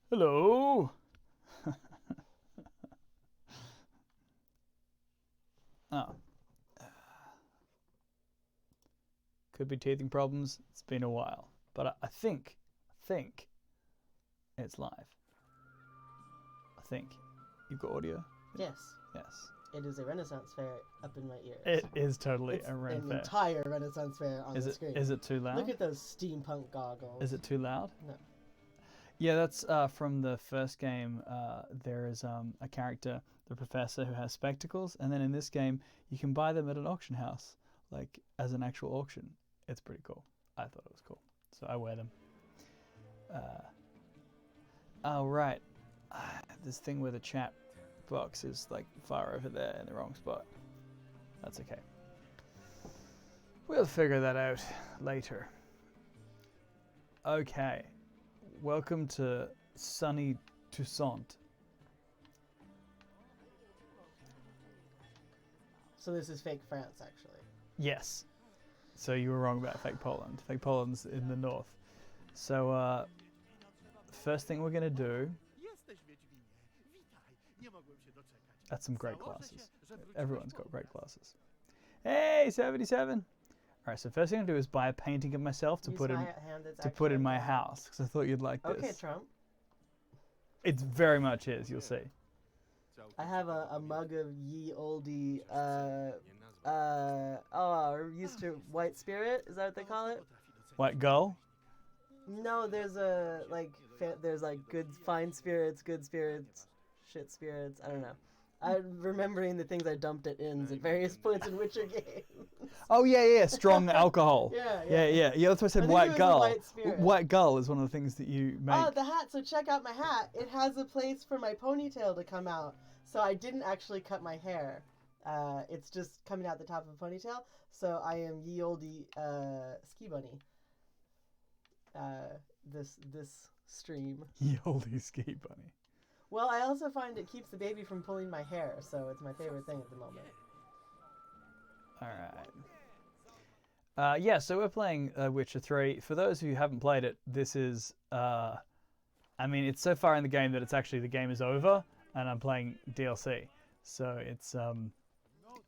Hello. Oh, could be teething problems. It's been a while, but I think it's live. I think you've got audio. Yes. Yes. It is a Renaissance fair up in my ears. It is totally it's a Ren an fair. entire Renaissance fair on the screen. Is it too loud? Look at those steampunk goggles. Is it too loud? No. Yeah, that's from the first game. There is a character, the professor, who has spectacles, and then in this game, you can buy them at an auction house, like as an actual auction. It's pretty cool. I thought it was cool, so I wear them. Oh right, this thing where the chat box is like far over there in the wrong spot. That's okay. We'll figure that out later. Okay. Welcome to sunny Toussaint. So this is fake France, actually. Yes. So you were wrong about fake Poland. Fake Poland's in the north. So first thing we're going to do... That's some great glasses. Everyone's got great glasses. Hey, 77! Alright, so first thing I'm going to do is buy a painting of myself to put in my house, because I thought you'd like this. Okay, Trump. It very much is, you'll see. I have a mug of ye olde, used to white spirit, is that what they call it? White gull? No, there's good fine spirits, good spirits, shit spirits, I don't know. I'm remembering the things I dumped at inns at various points in Witcher games. Oh yeah, strong alcohol. Yeah. That's why I said white gull. White gull is one of the things that you make. Oh, the hat. So check out my hat. It has a place for my ponytail to come out. So I didn't actually cut my hair. It's just coming out the top of a ponytail. So I am ye olde ski bunny. This stream. Ye olde ski bunny. Well, I also find it keeps the baby from pulling my hair, so it's my favorite thing at the moment. All right. So we're playing Witcher 3. For those who haven't played it, this is... it's so far in the game that it's actually the game is over, and I'm playing DLC. So it's...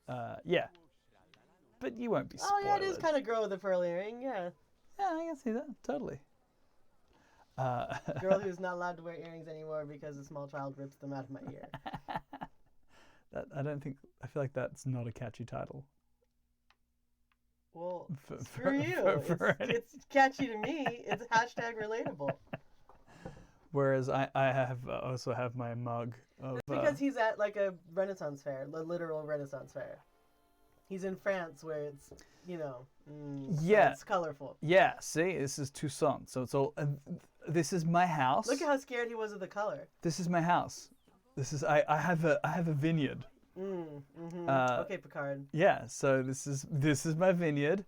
But you won't be spoiled. Oh, yeah, it is kind of girl with a pearl earring, yeah. Yeah, I can see that. Totally. Girl who's not allowed to wear earrings anymore because a small child rips them out of my ear. I feel like that's not a catchy title. Well, screw you. It's catchy to me. It's hashtag relatable. Whereas I also have my mug of... That's because he's at like a Renaissance fair, a literal Renaissance fair. He's in France where it's, it's colorful. Yeah, see, this is Toussaint, so it's all... this is my house. Look at how scared he was of the color. This is my house. This is... I have a vineyard. Okay, Picard. Yeah, so this is my vineyard.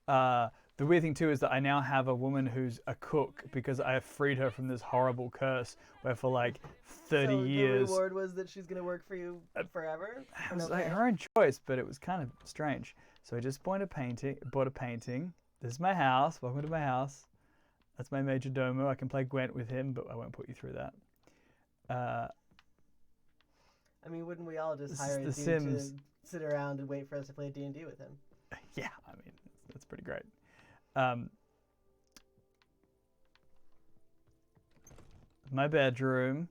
The weird thing too is that I now have a woman who's a cook because I have freed her from this horrible curse where for like 30 years... the reward was that she's going to work for you forever? It was like her own choice, but it was kind of strange. So I just bought a painting. This is my house. Welcome to my house. That's my major domo. I can play Gwent with him, but I won't put you through that. Wouldn't we all just hire a dude Sims. to sit around and wait for us to play D&D with him? Yeah, that's pretty great. My bedroom,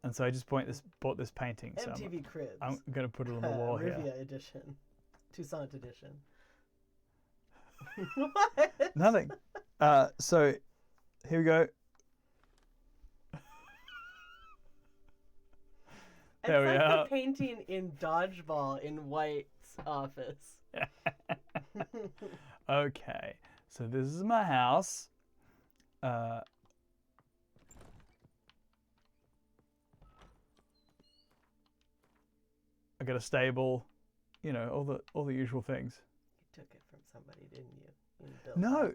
and so I just bought this painting. MTV Cribs. I'm gonna put it on the wall here. Rivia edition, Toussaint edition. What? Nothing. So here we go. There it's we like are. the painting in Dodgeball in White's office. Okay, so this is my house. I got a stable, all the usual things. You took it from somebody, didn't you?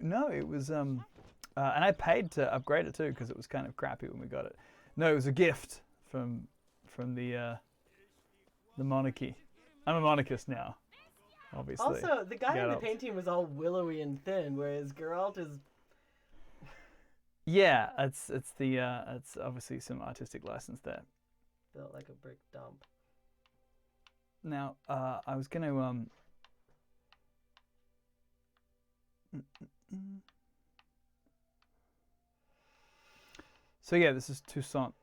No, it was and I paid to upgrade it too because it was kind of crappy when we got it. No, it was a gift from the monarchy. I'm a monarchist now, obviously. Also, the guy in the painting was all willowy and thin, whereas Geralt is Yeah, it's obviously some artistic license there. Built like a brick dump. Now, I was gonna So yeah, this is Toussaint.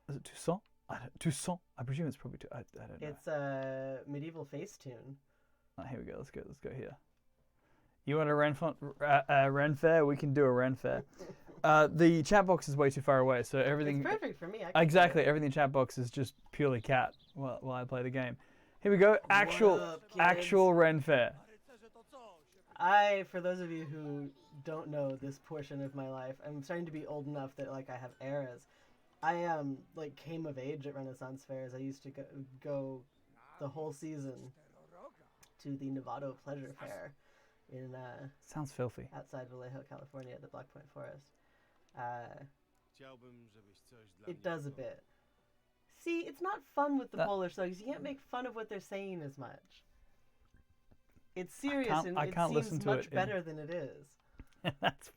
Is it Toussaint? Toussaint. I presume it's probably. I don't know. It's a medieval face tune. Oh, here we go. Let's go here. You want a Ren fair? We can do a Ren fair. The chat box is way too far away, so everything. It's perfect for me. I can Exactly. do it. Everything in chat box is just purely cat while I play the game. Here we go. Actual Ren fair. For those of you who don't know this portion of my life, I'm starting to be old enough that like I have eras. I like came of age at Renaissance fairs. I used to go the whole season to the Novato Pleasure Fair in Sounds filthy. outside Vallejo, California, at the Black Point Forest. It does a bit. See, it's not fun with the Polish though, because you can't make fun of what they're saying as much. It's serious and it seems much better than it is. That's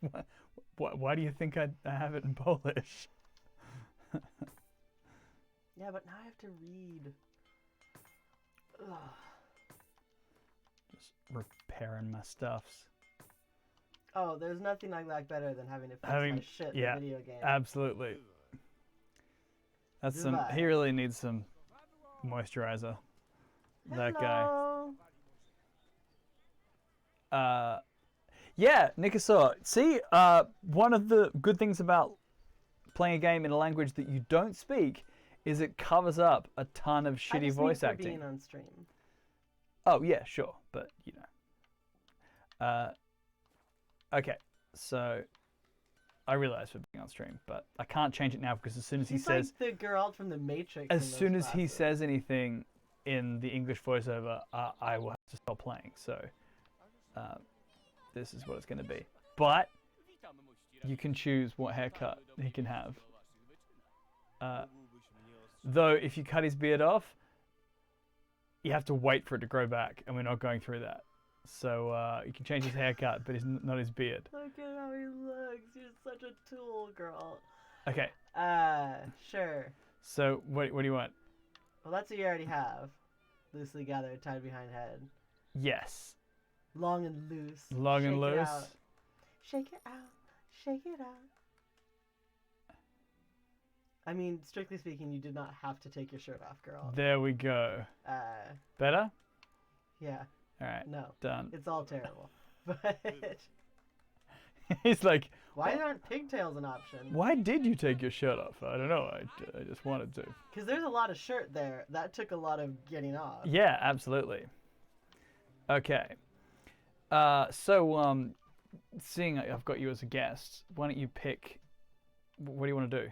why do you think I have it in Polish? Yeah, but now I have to read. Ugh. Just repairing my stuffs. Oh, there's nothing like that better than having to fix my shit in a video game. Absolutely. That's some. He really needs some moisturizer. That guy. Yeah, Nikasaur. See, one of the good things about playing a game in a language that you don't speak is it covers up a ton of shitty voice acting. Being on stream. Oh yeah, sure, but you know. Okay, so I realize we're being on stream, but I can't change it now because as soon as he says like the girl from the Matrix. As soon as he says anything in the English voiceover, I will have to stop playing. So this is what it's going to be. But you can choose what haircut he can have. Though if you cut his beard off, you have to wait for it to grow back, and we're not going through that. So you can change his haircut, but not his beard. Look at how he looks. You're such a tool, girl. Okay. Sure. So what do you want? Well, that's what you already have. Loosely gathered, tied behind head. Yes. Long and loose. Long and loose. Shake it out. Shake it out. I mean, strictly speaking, you did not have to take your shirt off, girl. There we go. Better? Yeah. All right. No. Done. It's all terrible. But he's like, why aren't pigtails an option? Why did you take your shirt off? I don't know. I just wanted to. Because there's a lot of shirt there. That took a lot of getting off. Yeah, absolutely. Okay. Seeing I've got you as a guest, why don't you pick? What do you want to do?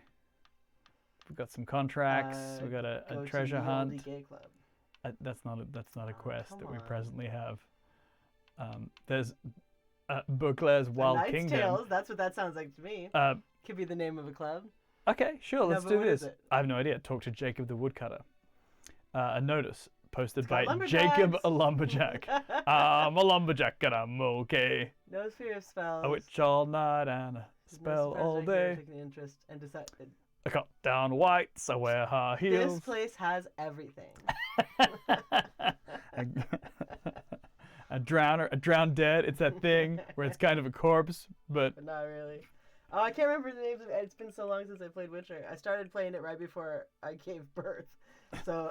We've got some contracts. We've got a treasure hunt. Gay club. That's not a quest that we presently have. There's Beauclair's Wild Knight's Kingdom. Tales. That's what that sounds like to me. Could be the name of a club. Okay, sure. Let's do this. I have no idea. Talk to Jacob the Woodcutter. A notice posted by Lumberjacks. Jacob a Lumberjack. I'm a lumberjack and I'm okay. No fear of spells. I witch all night and I spell all day. Interest and I cut down whites, I wear high heels. This place has everything. A drowned dead. It's that thing where it's kind of a corpse, but not really. Oh, I can't remember the names of it. It's been so long since I played Witcher. I started playing it right before I gave birth, so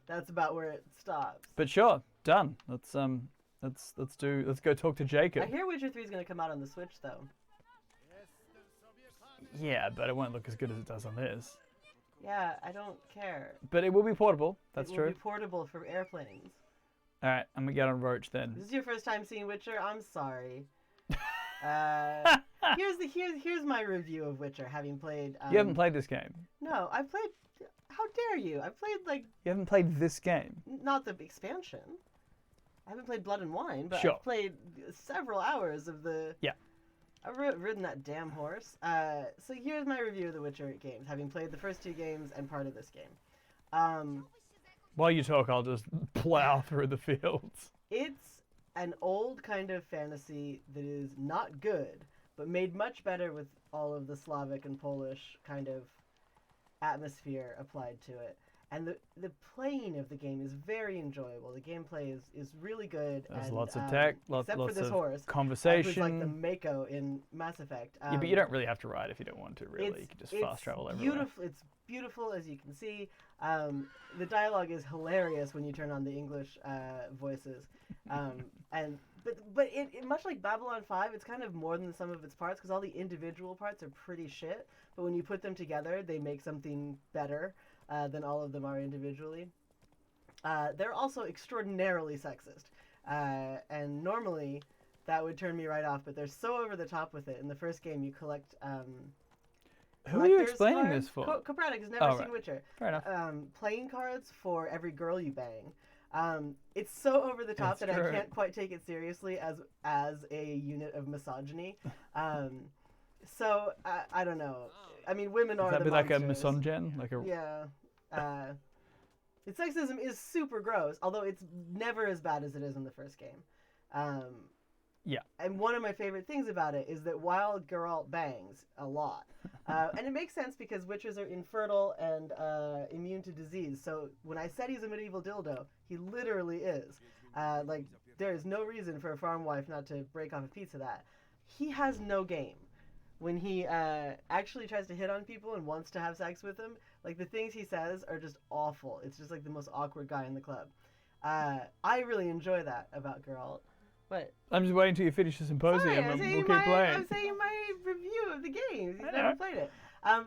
that's about where it stops. But sure, done. Let's go talk to Jacob. I hear Witcher 3 is going to come out on the Switch though. Yeah, but it won't look as good as it does on this. Yeah, I don't care. But it will be portable. That's true. It will be portable for airplanes. All right, I'm gonna get on Roach then. This is your first time seeing Witcher. I'm sorry. Here's my review of Witcher, having played. You haven't played this game. No, I played. How dare you? I played like. You haven't played this game. Not the expansion. I haven't played Blood and Wine, but sure. I've played several hours of the. Yeah. I've ridden that damn horse. So here's my review of the Witcher games, having played the first two games and part of this game. While you talk, I'll just plow through the fields. It's an old kind of fantasy that is not good, but made much better with all of the Slavic and Polish kind of atmosphere applied to it. And the playing of the game is very enjoyable. The gameplay is really good. There's and, lots of tech, except for lots this of horse, conversation. who's like the Mako in Mass Effect. Yeah, but you don't really have to ride if you don't want to, really. You can just fast travel everywhere. It's beautiful, as you can see. The dialogue is hilarious when you turn on the English voices. But it much like Babylon 5, it's kind of more than the sum of its parts, because all the individual parts are pretty shit. But when you put them together, they make something better than all of them are individually. They're also extraordinarily sexist. And normally, that would turn me right off, but they're so over the top with it. In the first game, you collect... Who are you explaining this for? Copratic has never seen Witcher. Fair enough. Playing cards for every girl you bang. It's so over the top that I can't quite take it seriously as a unit of misogyny. So I don't know. I mean, women are the monsters. Like a misogyny? Yeah. Its sexism is super gross, although it's never as bad as it is in the first game. Yeah. And one of my favorite things about it is that while Geralt bangs a lot, and it makes sense because witches are infertile and immune to disease. So when I said he's a medieval dildo, he literally is. There is no reason for a farm wife not to break off a piece of that. He has no game. When he actually tries to hit on people and wants to have sex with them, like the things he says are just awful. It's just like the most awkward guy in the club. I really enjoy that about Geralt. What? I'm just waiting until you finish the symposium and we'll keep playing. I'm saying my review of the games. He's never played it.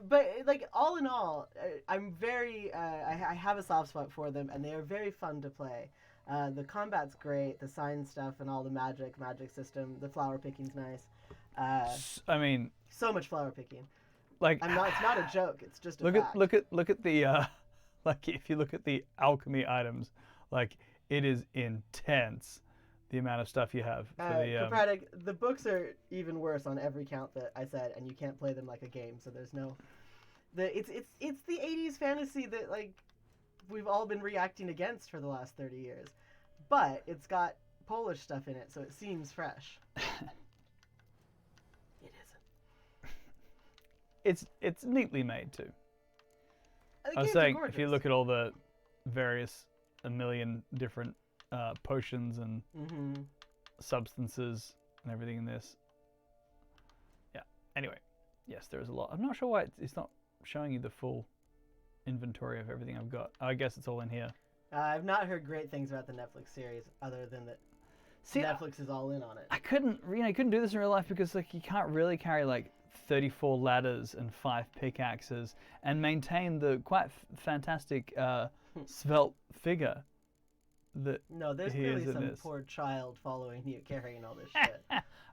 But like all in all, I'm very. I have a soft spot for them, and they are very fun to play. The combat's great. The sign stuff and all the magic system. The flower picking's nice. I mean, so much flower picking. Like it's not a joke. It's just a fact. Look at the like if you look at the alchemy items, like it is intense. The amount of stuff you have. Copratic, the books are even worse on every count that I said, and you can't play them like a game. So there's no. It's the 80s fantasy that like we've all been reacting against for the last 30 years, but it's got Polish stuff in it, so it seems fresh. It isn't. It's neatly made too. I was saying, if you look at all the various a million different potions and substances and everything in this. Yeah. Anyway, yes, there is a lot. I'm not sure why it's not showing you the full inventory of everything I've got. I guess it's all in here. I've not heard great things about the Netflix series, other than that Netflix is all in on it. I couldn't do this in real life because like you can't really carry like 34 ladders and 5 pickaxes and maintain the quite fantastic svelte figure. No, there's clearly some poor child following you carrying all this shit.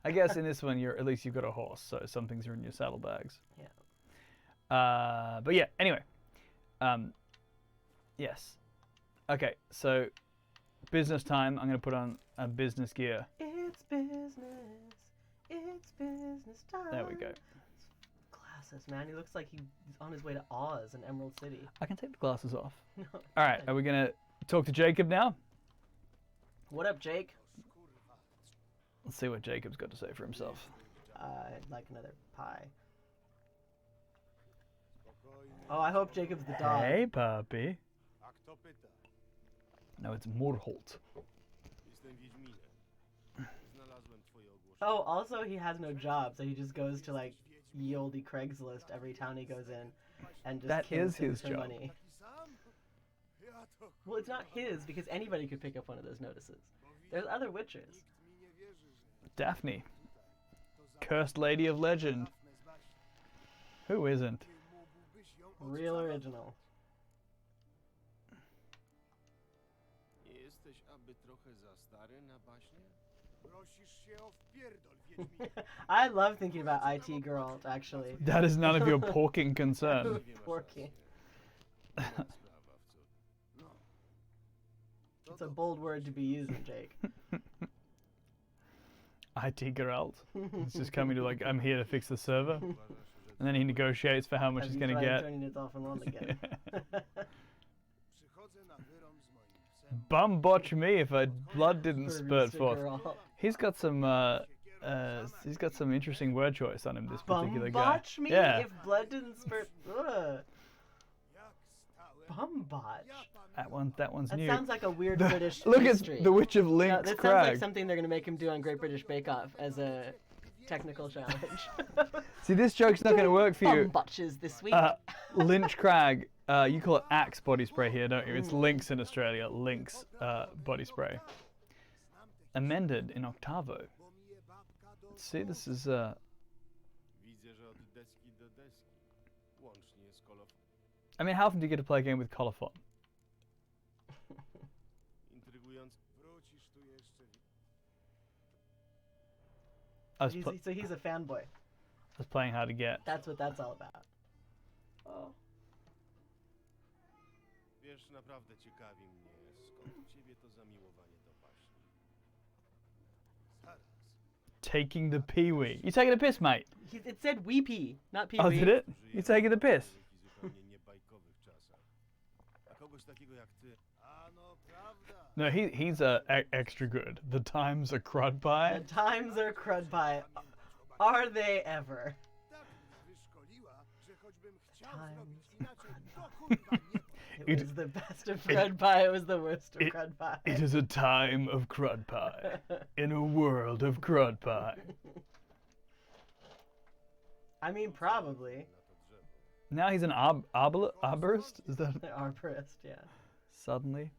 I guess in this one, at least you've got a horse, so some things are in your saddlebags. Yeah. But yeah, anyway. Yes. Okay, so business time. I'm going to put on a business gear. It's business. It's business time. There we go. Glasses, man. He looks like he's on his way to Oz in Emerald City. I can take the glasses off. No. All right, are we going to talk to Jacob now? What up, Jake? Let's see what Jacob's got to say for himself. I'd like another pie. Oh, I hope Jacob's the dog. Hey, puppy. No, it's Murholt. Oh, also he has no job, so he just goes to like ye olde Craigslist every town he goes in, and just kills his job. Money. Well, it's not his, because anybody could pick up one of those notices. There's other witchers. Daphne. Cursed Lady of Legend. Who isn't? Real original. I love thinking about IT Geralt, actually. That is none of your porking concern. Porking. It's a bold word to be using, Jake. IT Geralt. He's just coming to like, I'm here to fix the server. And then he negotiates for how much he's going to get. Turning it off and on again. Bum botch me if blood didn't spurt forth. He's got some He's got some interesting word choice on him, this particular guy. Bum-botch me? Yeah. If blood didn't spurt... Ugh. Bum-botch? That one's That new. sounds like a weird British Look, pastry. it's the Witch of No, Links that sounds Crag. like something they're going to make him do on Great British Bake Off as a technical challenge. See, this joke's not going to work for you. Bum-botches this week. Lynch Crag, you call it Axe body spray here, don't you? It's Lynx in Australia. Lynx body spray. Amended in Octavo. See, this is I mean, how often do you get to play a game with colophon? So he's a fanboy. I was playing hard to get. That's what that's all about. Oh. Taking the pee-wee. You taking a piss, mate? It said wee pee, not pee-wee. Oh, did it? You taking the piss? No, he's extra good. The times are crud pie. The times are crud pie. Are they ever? It was the best of crud pie. It was the worst of crud pie. It is a time of crud pie in a world of crud pie. I mean, probably. Now he's an arborist? Is that? Arborist, yeah. Suddenly.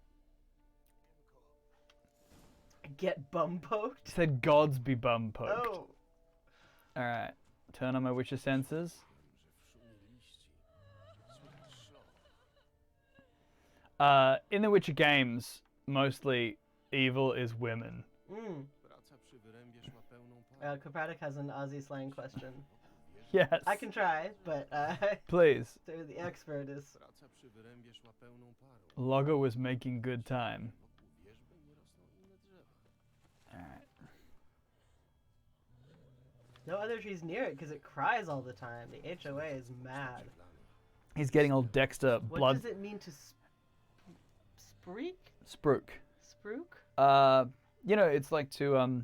Get bum poked? Said gods be bum poked. Oh. Alright. Turn on my Witcher senses. In the Witcher games, mostly evil is women. Kopratic has an Aussie slang question. Yes. I can try, but please. The expert is. Logger was making good time. Alright. No other trees near it because it cries all the time. The HOA is mad. He's getting all Dexter blood. What does it mean to sprook? Spruik. Spruik? You know, it's like to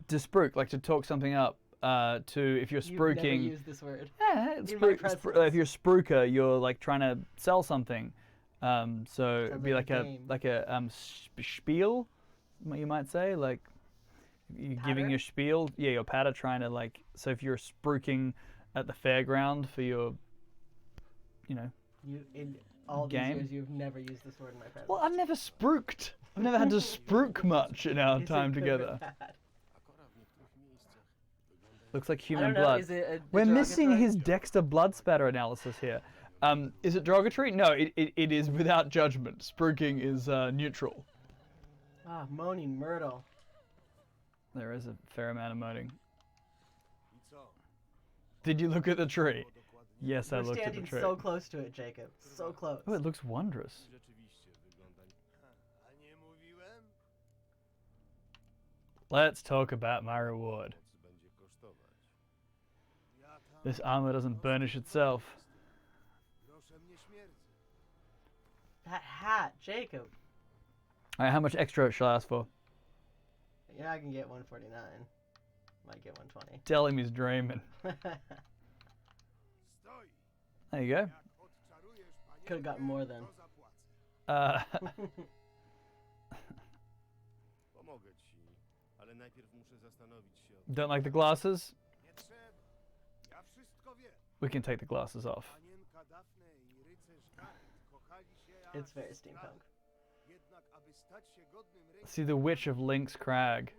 spruik, like to talk something up. To if you're spruiking. You've never used this word. Yeah, if you're a spruiker, you're like trying to sell something. So it'd be like a spiel, you might say, like you're giving your spiel. Yeah, your patter trying to like. So if you're spruiking at the fairground for your, you know. In all these years, you've never used this word in my presence. Well, I've never spruiked. I've never had to spruik much in our time together. Looks like human blood. We're missing his Dexter blood spatter analysis here. Is it derogatory? No, it is without judgment. Spruiking is neutral. Ah, moaning Myrtle. There is a fair amount of moaning. Did you look at the tree? Yes, I looked at the tree. We're standing so close to it, Jacob. So close. Oh, it looks wondrous. Let's talk about my reward. This armor doesn't burnish itself. That hat, Jacob. Alright, how much extra shall I ask for? Yeah, I can get 149. Might get 120. Tell him he's dreaming. There you go. Could have gotten more then. Don't like the glasses? We can take the glasses off. It's very steampunk. See the Witch of Links Crag.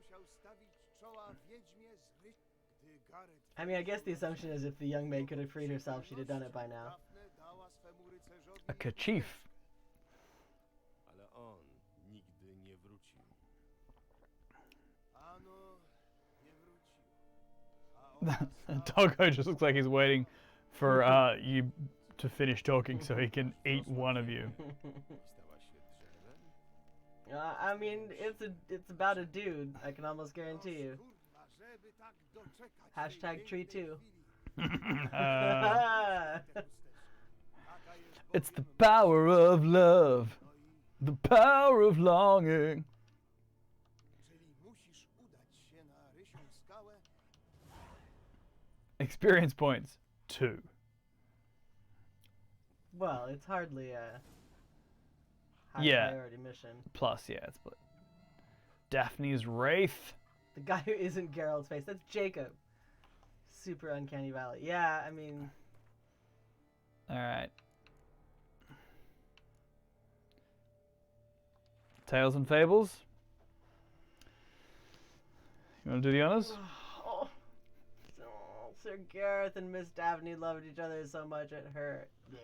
I mean, I guess the assumption is if the young maid could have freed herself, she'd have done it by now. A kerchief. Doggo just looks like he's waiting for you to finish talking so he can eat one of you. I mean, it's about a dude. I can almost guarantee you. Hashtag tree 2. It's the power of love, the power of longing. Experience points, 2. Well, it's hardly a high Yeah. priority mission. Plus, yeah, it's Daphne's Wraith. The guy who isn't Geralt's face. That's Jacob. Super Uncanny Valley. Yeah, I mean... Alright. Tales and Fables. You want to do the honors? Oh, Sir Gareth and Miss Daphne loved each other so much it hurt. Yeah.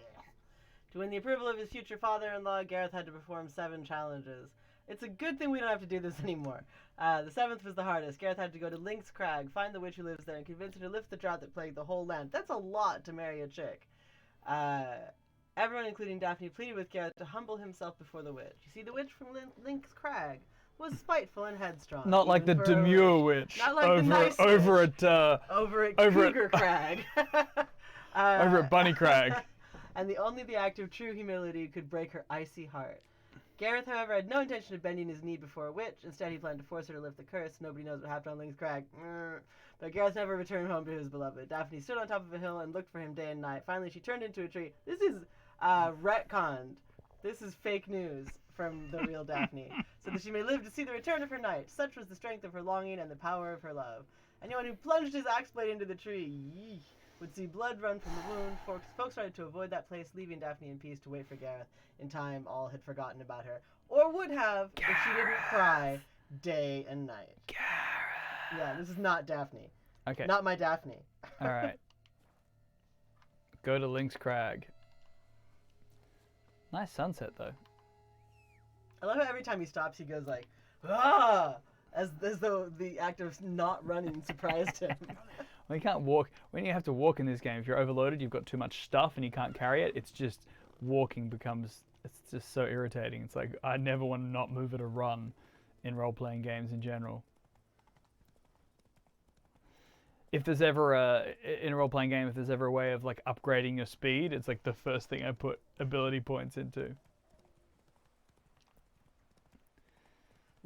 To win the approval of his future father-in-law, Gareth had to perform 7 challenges. It's a good thing we don't have to do this anymore. The 7th was the hardest. Gareth had to go to Lynx Crag, find the witch who lives there, and convince her to lift the drought that plagued the whole land. That's a lot to marry a chick. Everyone, including Daphne, pleaded with Gareth to humble himself before the witch. You see, the witch from Lynx Crag was spiteful and headstrong. Not like the demure witch. Not like the nice over witch. Over at Cougar Crag. Over at Bunny Crag. And only the act of true humility could break her icy heart. Gareth, however, had no intention of bending his knee before a witch. Instead, he planned to force her to lift the curse. Nobody knows what happened on Lynx Crag. But Gareth never returned home to his beloved. Daphne stood on top of a hill and looked for him day and night. Finally, she turned into a tree. This is retconned. This is fake news from the real Daphne. So that she may live to see the return of her knight. Such was the strength of her longing and the power of her love. Anyone who plunged his axe blade into the tree would see blood run from the wound. Folks started to avoid that place, leaving Daphne in peace to wait for Gareth. In time, all had forgotten about her. Or would have if she didn't cry day and night. Gareth. Yeah, this is not Daphne. Okay. Not my Daphne. Alright. Go to Lynx Crag. Nice sunset, though. I love how every time he stops, he goes like, ah! As though the act of not running surprised him. Well, you can't walk. When you have to walk in this game, if you're overloaded, you've got too much stuff and you can't carry it, it's just walking becomes, it's just so irritating. It's like, I never want to not move at a run in role-playing games in general. If there's ever in a role-playing game, if there's ever a way of like upgrading your speed, it's like the first thing I put ability points into.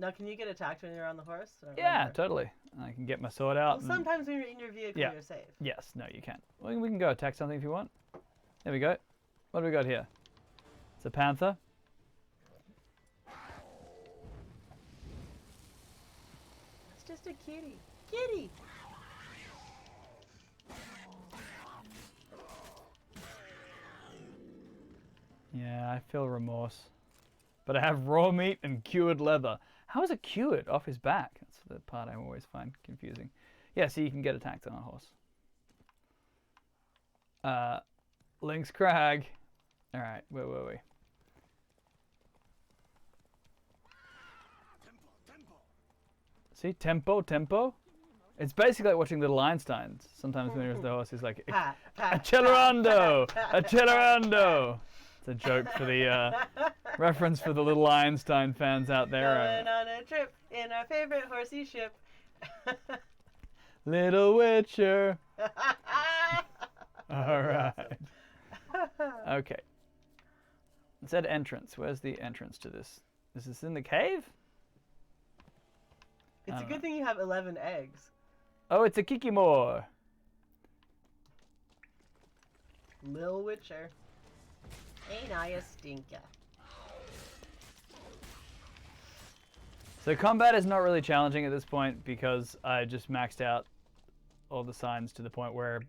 Now, can you get attacked when you're on the horse? Yeah, totally. I can get my sword out. Well, sometimes when you're in your vehicle, you're safe. Yes, no, you can. Well, we can go attack something if you want. There we go. What do we got here? It's a panther. It's just a kitty. Kitty! Yeah, I feel remorse. But I have raw meat and cured leather. How is it cured? Off his back. That's the part I always find confusing. Yeah, so you can get attacked on a horse. Lynx Crag. Alright, where were we? See, tempo. It's basically like watching Little Einsteins. Sometimes when there's the horse, he's like, Accelerando! Accelerando! It's a joke for the reference for the Little Einstein fans out there. Going on a trip in our favorite horsey ship. Little Witcher. All right. Okay. It said entrance. Where's the entrance to this? Is this in the cave? It's a good thing you have 11 eggs. Oh, it's a Kikimore. Lil Witcher. Ain't I a stinker? So combat is not really challenging at this point because I just maxed out all the signs to the point where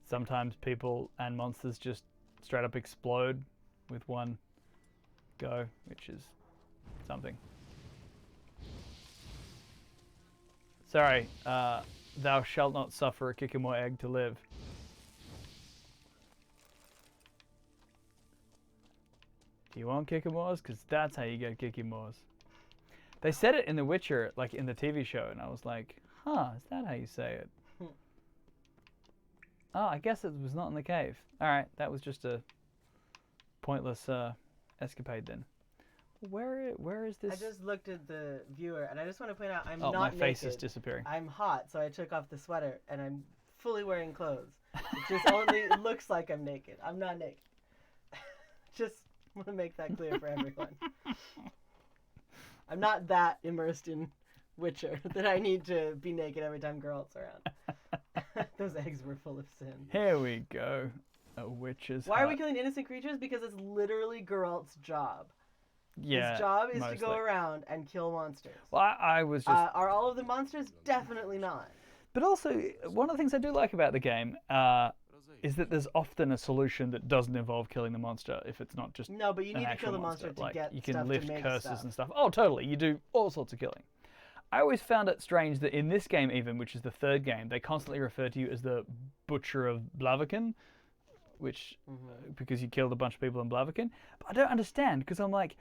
sometimes people and monsters just straight up explode with one go, which is something. Sorry, thou shalt not suffer a Kikimore egg to live. Do you want Kikimores? Because that's how you get Kikimores. They said it in The Witcher, like in the TV show, and I was like, huh, is that how you say it? Oh, I guess it was not in the cave. Alright, that was just a pointless escapade then. Where is this? I just looked at the viewer, and I just want to point out I'm not not naked. My face naked. is disappearing. I'm hot, so I took off the sweater, and I'm fully wearing clothes. It just only looks like I'm naked. I'm not naked. Just want to make that clear for everyone. I'm not that immersed in Witcher that I need to be naked every time Geralt's around. Those eggs were full of sin. Here we go. A witch's Why hut. are we killing innocent creatures? Because it's literally Geralt's job. Yeah, His job is mostly. to go around and kill monsters. Well, I was just... Are all of the monsters? Definitely not. But also, one of the things I do like about the game is that there's often a solution that doesn't involve killing the monster if it's not just No, but you an need to actual kill the monster to like, get you can stuff lift to make curses stuff. and stuff. Oh, totally. You do all sorts of killing. I always found it strange that in this game even, which is the third game, they constantly refer to you as the Butcher of Blaviken, which, because you killed a bunch of people in Blaviken. But I don't understand, because I'm like,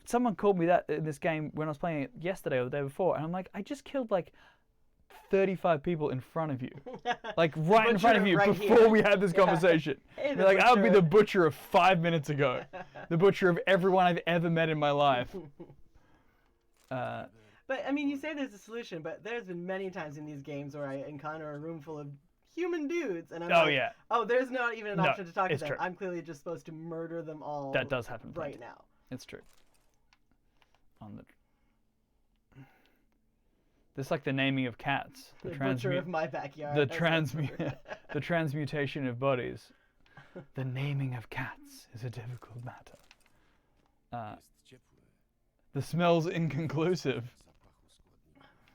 someone called me that in this game when I was playing it yesterday or the day before, and I'm like, I just killed like 35 people in front of you. Like right in front of you right before here. we had this conversation. Hey, You're like, I would be butcher. the butcher of 5 minutes ago. The butcher of everyone I've ever met in my life. But, I mean, you say there's a solution, but there's been many times in these games where I encounter a room full of human dudes, and I'm like, yeah. oh, there's not even an option to talk to it's them. true. I'm clearly just supposed to murder them all That does happen right plenty. now. It's true. On the... This is like the naming of cats. The butcher of my backyard. The That's transmutation of bodies. The naming of cats is a difficult matter. The smell's inconclusive.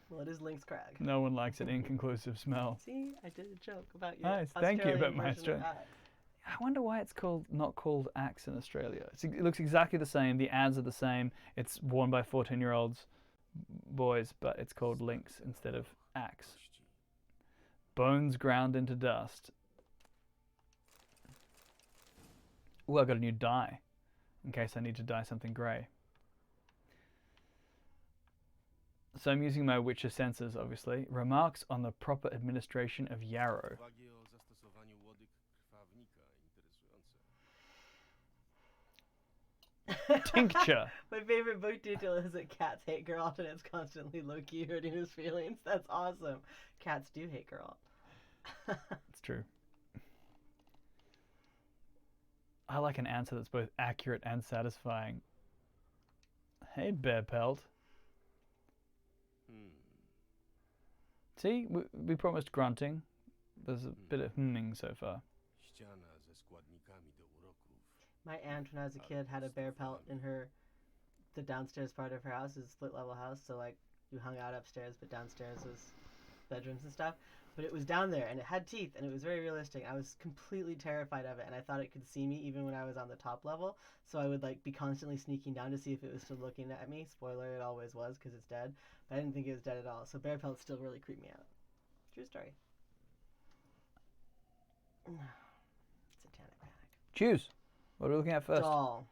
Well, it is Link's Crag. No one likes an inconclusive smell. See, I did a joke about your Nice, thank you about Australian my version of Australian. that. I wonder why it's not called Axe in Australia. It looks exactly the same. The ads are the same. It's worn by 14-year-olds boys, but it's called Lynx instead of Axe. Bones ground into dust. Ooh, I got a new dye in case I need to dye something grey. So I'm using my Witcher senses, obviously. Remarks on the proper administration of yarrow. Tincture. My favorite book detail is that cats hate Geralt and it's constantly low-key hurting his feelings. That's awesome. Cats do hate Geralt. It's true. I like an answer that's both accurate and satisfying. Hey, bear pelt. See, we promised grunting. There's a bit of humming so far. My aunt, when I was a kid, had a bear pelt in the downstairs part of her house. It's a split level house, so like you hung out upstairs, but downstairs was bedrooms and stuff. But it was down there, and it had teeth, and it was very realistic. I was completely terrified of it, and I thought it could see me even when I was on the top level. So I would like be constantly sneaking down to see if it was still looking at me. Spoiler, it always was because it's dead. But I didn't think it was dead at all. So bear pelts still really creep me out. True story. Satanic panic. Choose. What are we looking at first? Doll.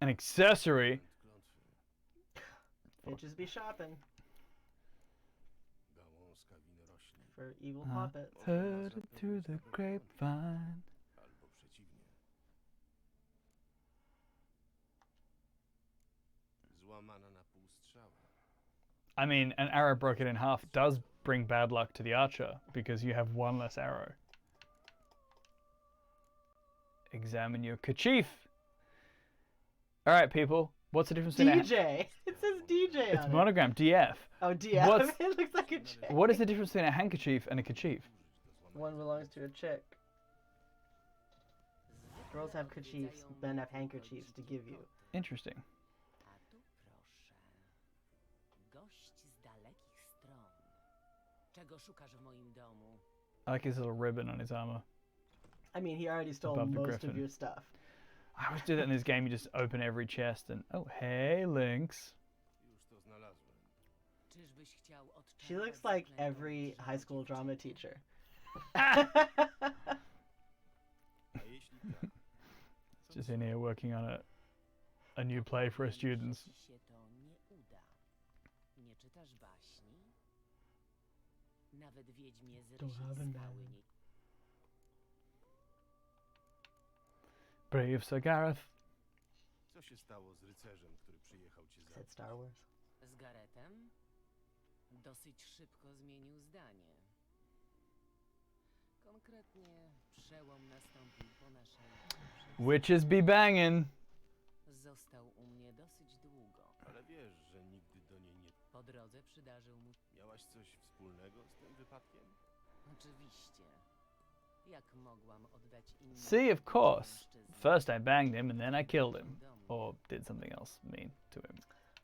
An accessory. Bitches be shopping. For evil puppets. Heard it through the grapevine. I mean, an arrow broken in half does bring bad luck to the archer because you have one less arrow. Examine your kerchief. All right, people. What's the difference between DJ. It says DJ It's on monogram, DF. Oh, DF. It looks like a chick. What is the difference between a handkerchief and a kerchief? One belongs to a chick. Girls have kerchiefs, men have handkerchiefs to give you. Interesting. I like his little ribbon on his armor. I mean, he already stole Above the most of griffin. your stuff. I always do that in this game. You just open every chest and... Oh, hey, Lynx. She looks like every high school drama teacher. Just in here working on a new play for her students. Brave Sir Gareth. Said Star Wars. Z Garetem dosyć szybko zmienił zdanie. Konkretnie przełom nastąpił po naszej Witches be banging. Został u mnie dosyć długo. Ale wiesz, że nigdy do niej nie... Po drodze przydarzył mu... Miałaś coś wspólnego z tym wypadkiem? Oczywiście. Jak mogłam oddać innym... See, of course. mężczyznom? First I banged him and then I killed him. Or did something else mean to him.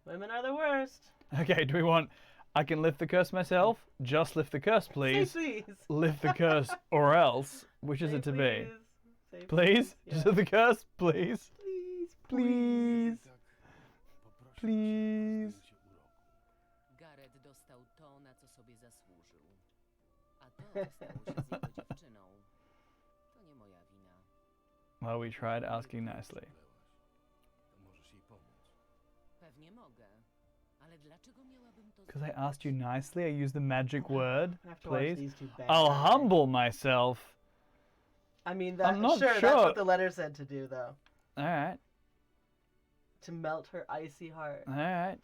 Women are the worst. Okay, do we want... I can lift the curse myself? Just lift the curse, please. Say please. Lift the curse or else. Which is Say it to be? please. Say Please? Yeah. Just lift the curse, please. Please. Please. Tak, poproszę Please. cię o zdjęcie uroku. Gareth dostał to, na co sobie zasłużył. A to, co stało się z jego dziewczyną, to nie moja wina. Well, we tried asking nicely. To możesz jej pomóc. Pewnie mogę. Ale dlaczego miałabym to Because I asked you nicely, I used the magic word. I have to watch Please. these two bang. I'll humble myself. I mean, that, I'm not sure, that's sure. what the letter said to do, though. Alright, To melt her icy heart. alright.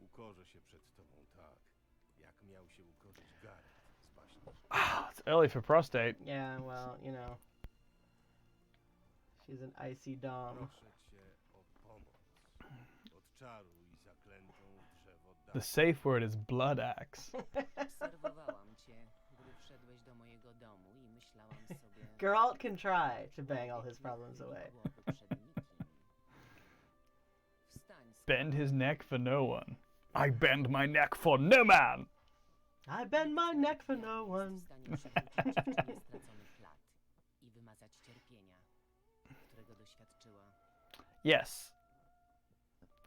Ukorzę się przed tobą tak, jak miał się ukorzyć Gareth z baśni. It's early for prostate. Yeah, well, you know. She's an icy dom. Proszę cię o pomoc. Odczaruj zaklętą drzewo The safe word is blood axe. Obserwowałam cię, gdy wszedłeś do mojego domu i myślałam sobie... Geralt can try to bang all his problems away. Wstań z Bend his neck for no one. I bend my neck for no man. I bend my neck for no one. w stanie przywrócić dziewczynie straconych lat i wymazać cierpienia, którego doświadczyła. Yes.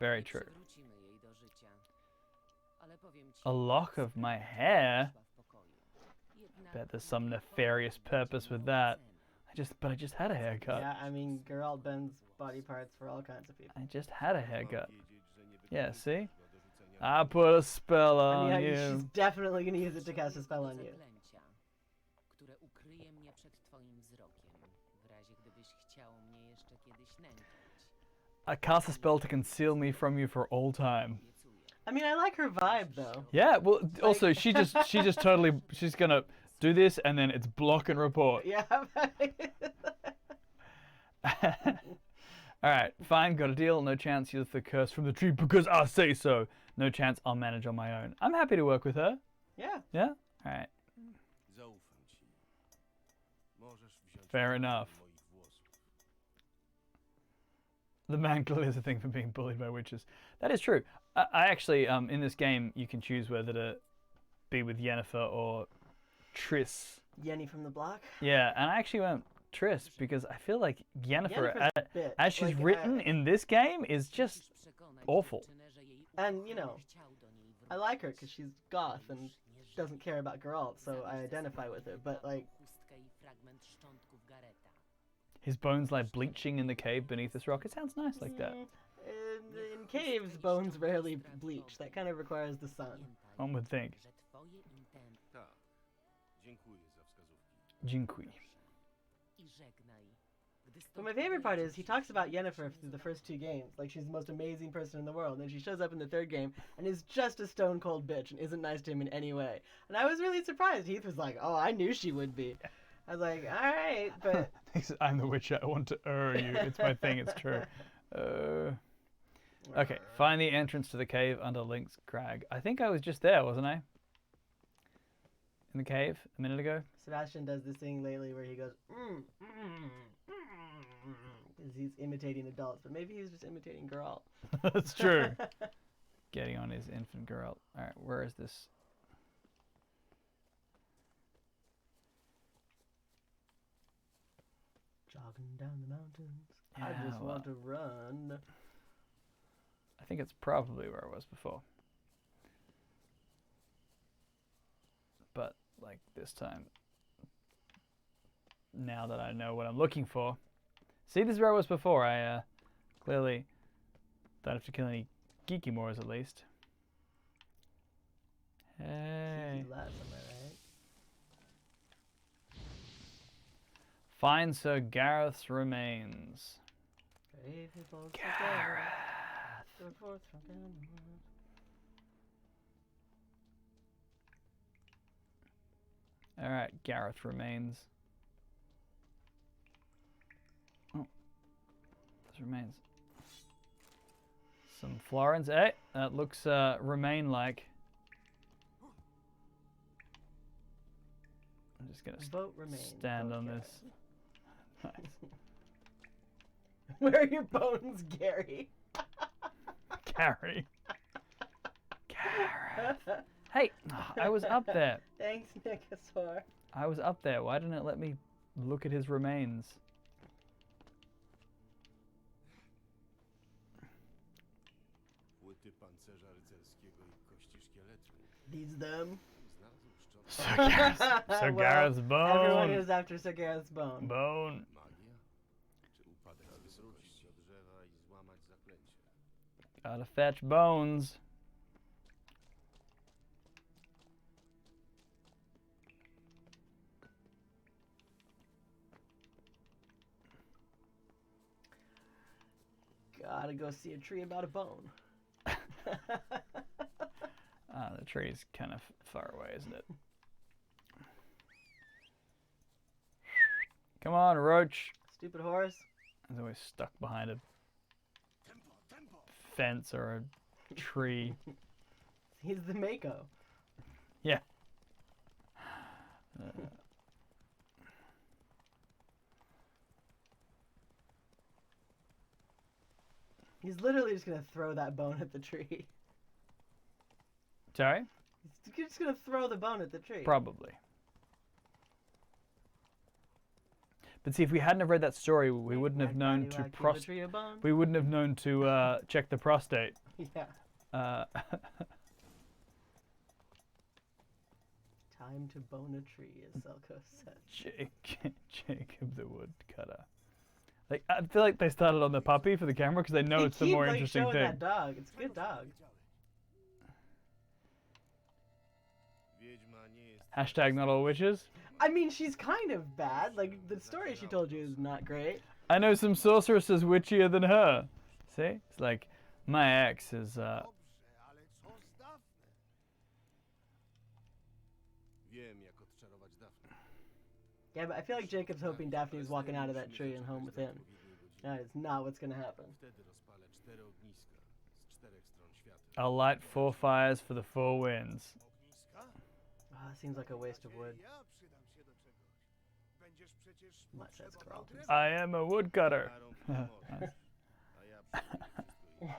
Very Nie true. przywrócimy jej do życia. Ale powiem ci, A lock of my hair? szła w pokoju. Jednak Bet there's some nefarious purpose with that. But I just had a haircut. Yeah, I mean, Geralt bends body parts for all kinds of people. I just had a haircut. Wiedzieć, że nie Yeah, see? wykorzystujesz go do rzucenia I put a spell I on mean, you. she's definitely gonna use it to cast a spell on you. zaklęcia, które ukryje mnie przed twoim wzrokiem, w razie gdybyś chciał mnie jeszcze kiedyś nękać. I cast a spell to conceal me from you for all time. Obiecuję. I mean, I like her vibe, though. Yeah, well, also she's gonna do this and then it's block and report. Yeah. Alright, fine, got a deal. No chance you lift the curse from the tree because I say so. No chance I'll manage on my own. I'm happy to work with her. Yeah. Yeah? Alright, Zaufam ci. Możesz wziąć Fair kontrolę enough. moich włosów. the man clearly is a thing for being bullied by witches. That is true. I actually, in this game, you can choose whether to be with Yennefer or Triss. Yenny from the block. Yeah, and I actually went Triss because I feel like Yennefer, Yennefer's a bitch. as she's Like, written in this game, is just awful. And, you know, I like her because she's goth and doesn't care about Geralt, so I identify with her. But, like, His bones lie bleaching in the cave beneath this rock. It sounds nice like that. in caves, bones rarely bleach. That kind of requires the sun. One would think. Tak. Dziękuję za wskazówki. Dziękuję. But my favorite part is he talks about Yennefer through the first two games. Like, she's the most amazing person in the world. And then she shows up in the third game and is just a stone cold bitch and isn't nice to him in any way. And I was really surprised. Heath was like, oh, I knew she would be. I was like, all right, but... I'm the Witcher. I want to you. It's my thing. It's true. Okay, find the entrance to the cave under Link's Crag. I think I was just there, wasn't I? In the cave a minute ago? Sebastian does this thing lately where he goes, because he's imitating adults, but maybe he's just imitating Geralt. That's true. Getting on his infant Geralt. Alright, where is this? Jogging down the mountains. I Yeah, just want to run. I think it's probably where I was before. But, like, this time, now that I know what I'm looking for. See, this is where I was before. I clearly don't have to kill any geeky moors, at least. Hey. Easy less, am I right? Find Sir Gareth's remains. Brave people Gareth. go forth from Camelot. Alright, Gareth remains. Oh. Those remains. Some florins. Hey, that looks remain-like. I'm just gonna Vote remain. stand Vote on Garrett. this. Nice. Where are your bones, Gary? Gary. Gareth. Hey, I was up there. Thanks, Nicosaur. I was up there. Why didn't it let me look at his remains? Płyty pancerza rycerskiego i kości szkieletu. These them. Znalazł szczątki Sir Well, Gareth's Everyone bone. is after Sir Gareth's bone. Bone. magia? Czy upadek z wysokości do drzewa i złamać zaklęcie? Gotta fetch bones. Gotta go see a tree about a bone. The tree's kind of far away, isn't it? Come on, Roach. Stupid horse. He's always stuck behind a fence or a tree. He's the Mako. Yeah. He's literally just gonna throw that bone at the tree. Sorry? He's just gonna throw the bone at the tree. Probably. But see, if we hadn't have read that story, we wouldn't have known to Give a tree a bone? we wouldn't have known to check the prostate. Yeah. Uh, Time to bone a tree, as Selko said. Jacob the woodcutter. Like, I feel like they started on the puppy for the camera because they know it's the more interesting showing thing. that dog. It's a good dog. Wiedźma nie jest... Hashtag not all witches. I mean, she's kind of bad. Like, the story she told you is not great. I know some sorceresses witchier than her. See? It's like, my ex is, Dobrze, ale co z Dafne? Wiem, jak odczarować Dafne. Yeah, but I feel like Jacob's hoping Daphne is walking out of that tree and home with him. That is not what's gonna happen. Wtedy rozpalę 4 ogniska z 4 stron świata. I'll light 4 fires for the 4 winds. Ogniska? Oh, it seems like a waste of wood. Ja przydam się do czegoś. Będziesz przecież Much as potrzebował Carlton. drewna. I am a woodcutter. Starą pomożesz. A ja przyjmę wszystko inne.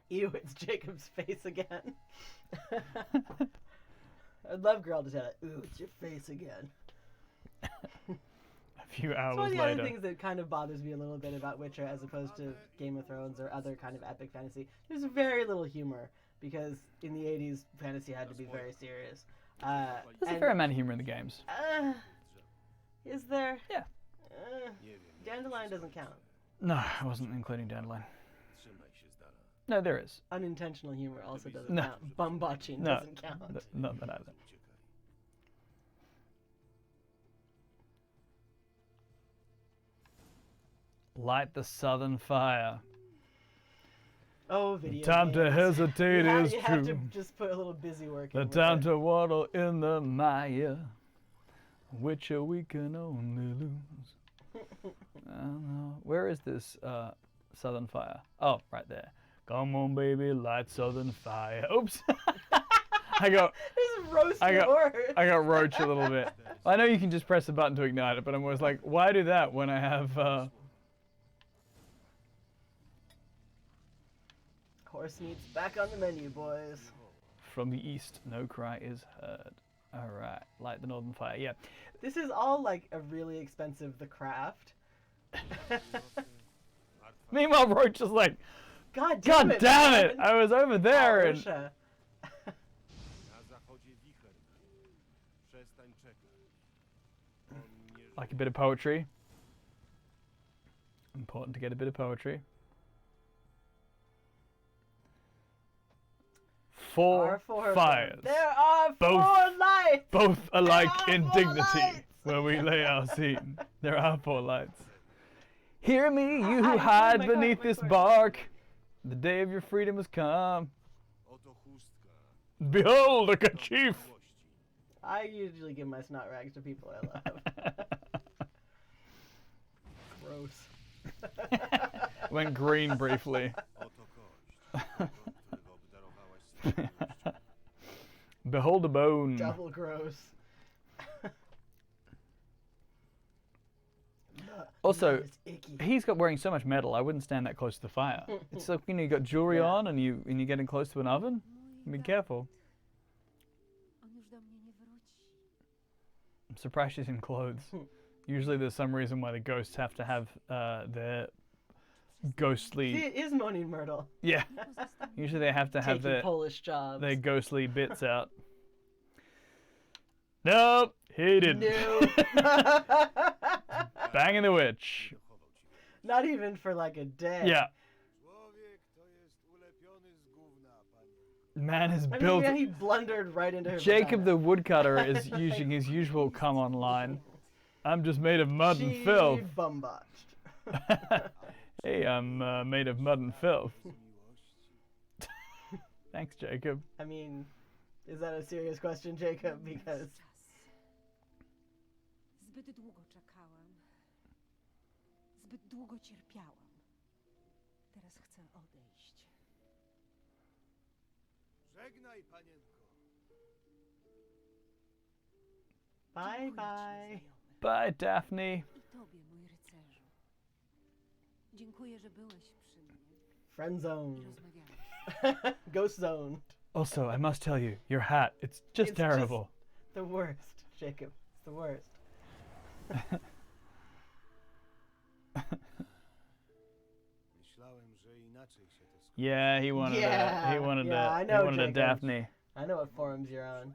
Ew, it's Jacob's face again. I'd love girl to tell it. Ooh, it's your face again. A few It's hours one of the other later. things that kind of bothers me a little bit about Witcher as opposed to Game of Thrones or other kind of epic fantasy. There's very little humor because in the 80s, fantasy had to be very serious. There's a and- fair amount of humor in the games. Is there? Yeah. Nie wiem. Dandelion doesn't count. No, I wasn't including Dandelion. Trzymaj się z dala. No, there is. Unintentional humor also doesn't No. count. Bum botching No. doesn't count. Not that either. Uciekaj. Light the southern fire. Oh, video Time to games. hesitate is You have to true. just put a little busy work in The with time it. to waddle in the mire. Witcher we can only lose. I don't know. Where is this southern fire? Oh, right there. Come on, baby, light southern fire. Oops. I got Just roast I your got- horse. I got roach a little bit. I know you can just press a button to ignite it, but I'm always like, why do that when I have Horse meat's back on the menu, boys. from the east, no cry is heard. All right, light the northern fire. Yeah. This is all like a really expensive The Craft. Meanwhile, Roach is like, God God damn it! damn it! man. I was over there and Marsha. Na zachodzie wicher. Przestań czekać. On nie żyje. like a bit of poetry. Important to get a bit of poetry. There are 4 four of them. fires, There are Both. 4 lights. both alike There are in 4 dignity, lights. where we lay our scene. There are 4 lights. Hear me, you I- who hide my God, beneath my this God. bark. The day of your freedom has come. Oto chustka. Behold, a kerchief. Miłości. I usually give my snot rags to people I love. Gross. Went green briefly. Oto kość. którego obdarowałaś swoją miłością. Behold a bone. Double gross. Also, It's icky. he's got wearing so much metal. I wouldn't stand that close to the fire. It's like, you know, you got jewelry Yeah. on and you're getting close to an oven. Be careful. On już do mnie nie wróci. I'm surprised she's in clothes. Usually there's some reason why the ghosts have to have their See, ghostly. it is Moaning Myrtle. Yeah. Usually they have to have Taking their Polish jobs. ghostly bits out. Nope, he didn't. No. Banging the witch. Dochował ci wierność. Not even for like a day. Yeah. Człowiek to jest ulepiony z gówna, panie. Man has I mean, built. yeah, he blundered right into her. Jacob the vagina. woodcutter is using his usual come on line. I'm just made of mud and She filth. bumbotched. Hey, I'm made of mud and filth. Z miłości. Thanks, Jacob. I mean, is that a serious question, Jacob? Because Czas. Zbyt długo czekałam. Zbyt długo cierpiałam. Teraz chcę odejść. Żegnaj, panienko. bye Dziękuję ci, bye. znajomy. Bye, Daphne. I tobie, mój rycerzu. Dziękuję, że byłeś przy mnie Friend i zone. rozmawiałeś. Ghost zone. Also, I must tell you, your hat, it's just It's terrible. The worst, Jacob. It's the worst. Myślałem, że inaczej się to skończy. Yeah, he wanted Yeah, he wanted yeah, I he know, wanted a Jacob. Daphne. I know what forums you're on.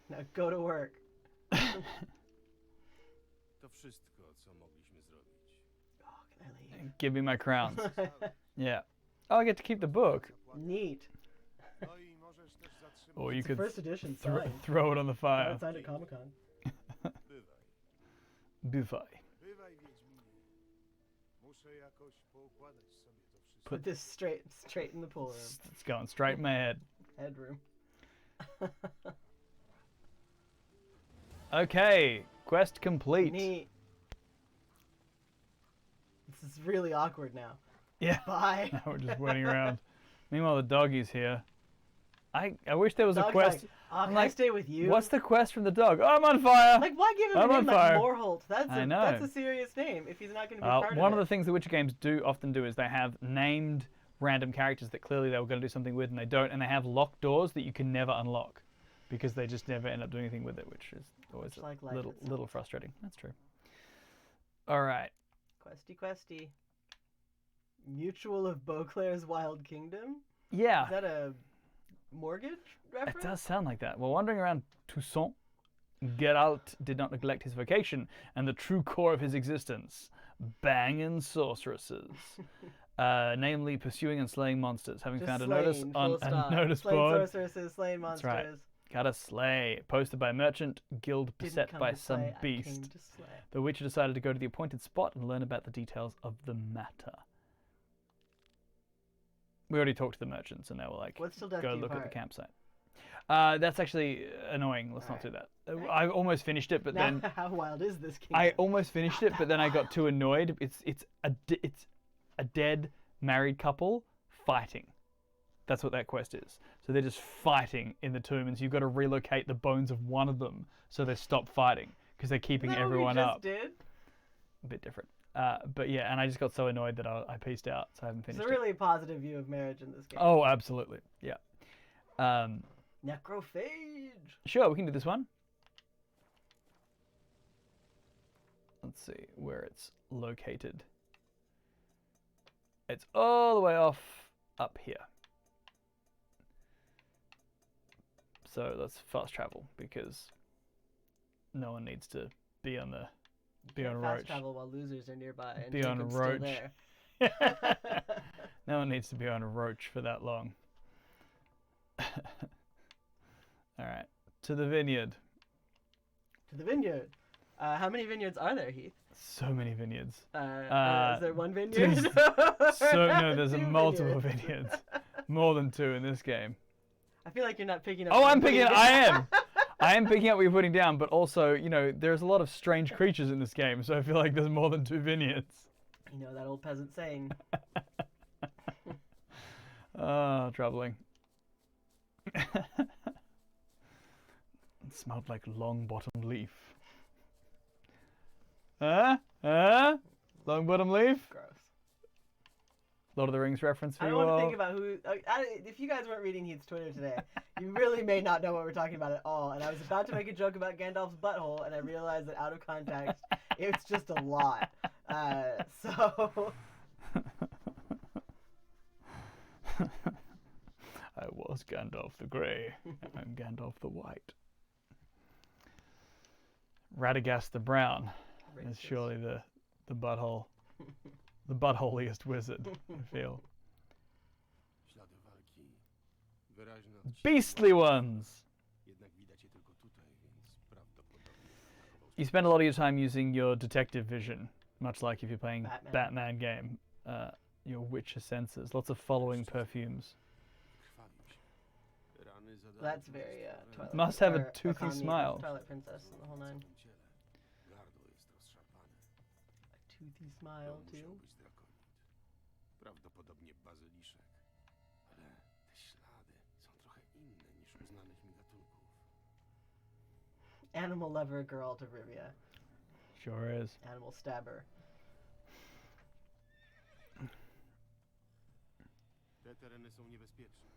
Now go to work. To wszystko, co mogliśmy zrobić. Oh, can I leave? Give me my crowns. Yeah. Oh, I get to keep the book. Neat. No i możesz też zatrzymać. Or you It's a could first edition thro- signed. throw it on the fire. Signed at Comic Con. Bywaj. Buvai. Bywaj, Wiedźminie. Muszę jakoś poukładać sobie to wszystko. Put this straight in the pool room. It's going straight in my head. Headroom. Okay, quest complete. Neat. This is really awkward now. Yeah. Bye. Now we're just waiting around. Meanwhile, the doggy's here. I wish there was a Dog's quest. like, oh, can I like, stay with you? What's the quest from the dog? Oh, I'm on fire. Like, why give him I'm a on name fire. like Moreholt? That's I a, know. that's a serious name if he's not going to be part One of of it. the things the Witcher games often do is they have named random characters that clearly they were going to do something with and they don't, and they have locked doors that you can never unlock because they just never end up doing anything with it, which is always Much like a life little itself. frustrating. That's true. All right. Questy. Mutual of Beauclair's Wild Kingdom? Yeah. Is that a mortgage It reference? does sound like that. Well, wandering around Toussaint, Geralt did not neglect his vocation and the true core of his existence, banging sorceresses. Namely, pursuing and slaying monsters. Having Just found a slaying, notice on full stop. a notice Slaying board. sorceresses, slaying monsters. right. Gotta slay. Posted by merchant, guild Didn't beset come by to some slay, I came beast. to slay. The Witcher decided to go to the appointed spot and learn about the details of the matter. We already talked to the merchants and they were like, What still does go you look at the apart? campsite. That's actually annoying. Let's not do that. I almost finished it, but Now, then how wild is this kingdom? I almost finished it, but then I got too annoyed. It's a dead married couple fighting. That's what that quest is. So they're just fighting in the tomb, and so you've got to relocate the bones of one of them so they stop fighting because they're keeping Isn't that what everyone we just up. Did? A bit different. But yeah, and I just got so annoyed that I pieced out, so I haven't It's finished a really positive view of marriage in this game. it. Oh, absolutely. Yeah. Necrophage. Sure, we can do this one. Let's see where it's located. It's all the way off up here. So let's fast travel because no one needs to be on the be on Can't fast roach. travel while losers are nearby and Be on Jacob's roach. still there. No one needs to be on a roach for that long. All right, to the vineyard. To the vineyard. How many vineyards are there, Heath? So many vineyards. Is there one vineyard? There's a Two multiple vineyards. More than two in this game. I feel like you're not picking up. Oh, what I'm I'm picking. putting I down. am. I am picking up what you're putting down, but also, there's a lot of strange creatures in this game, so I feel like there's more than two vineyards. You know that old peasant saying. Oh, troubling. It smelled like long bottom leaf. Long bottom leaf? Gross. Lord of the Rings reference for I you don't want to all. think about who. If you guys weren't reading Heath's Twitter today, you really may not know what we're talking about at all. And I was about to make a joke about Gandalf's butthole, and I realized that out of context, it's just a lot. So. I was Gandalf the Grey. I'm Gandalf the White. Radagast the Brown is surely the butthole, the buttholiest wizard, I feel. Ślady walki. Wyraźne od Beastly ones! Jednak widać je tylko tutaj, więc prawdopodobnie atakował You spend a lot of your time using your detective vision, much like if you're playing Batman. Batman game. Your Witcher senses, lots of following perfumes. krwawił się. Rany zadały That's very Twilight. Must have a or toothy Okami, smile. Twilight Princess and the whole nine. w ciele. Gardło jest rozszarpane. A toothy smile To musiał too. być drakonit. Prawdopodobnie bazyliszek. Ale te ślady są trochę inne niż u znanych mi gatunków. Animal lover girl to Rivia. Sure is. Animal stabber. Te tereny są niebezpieczne.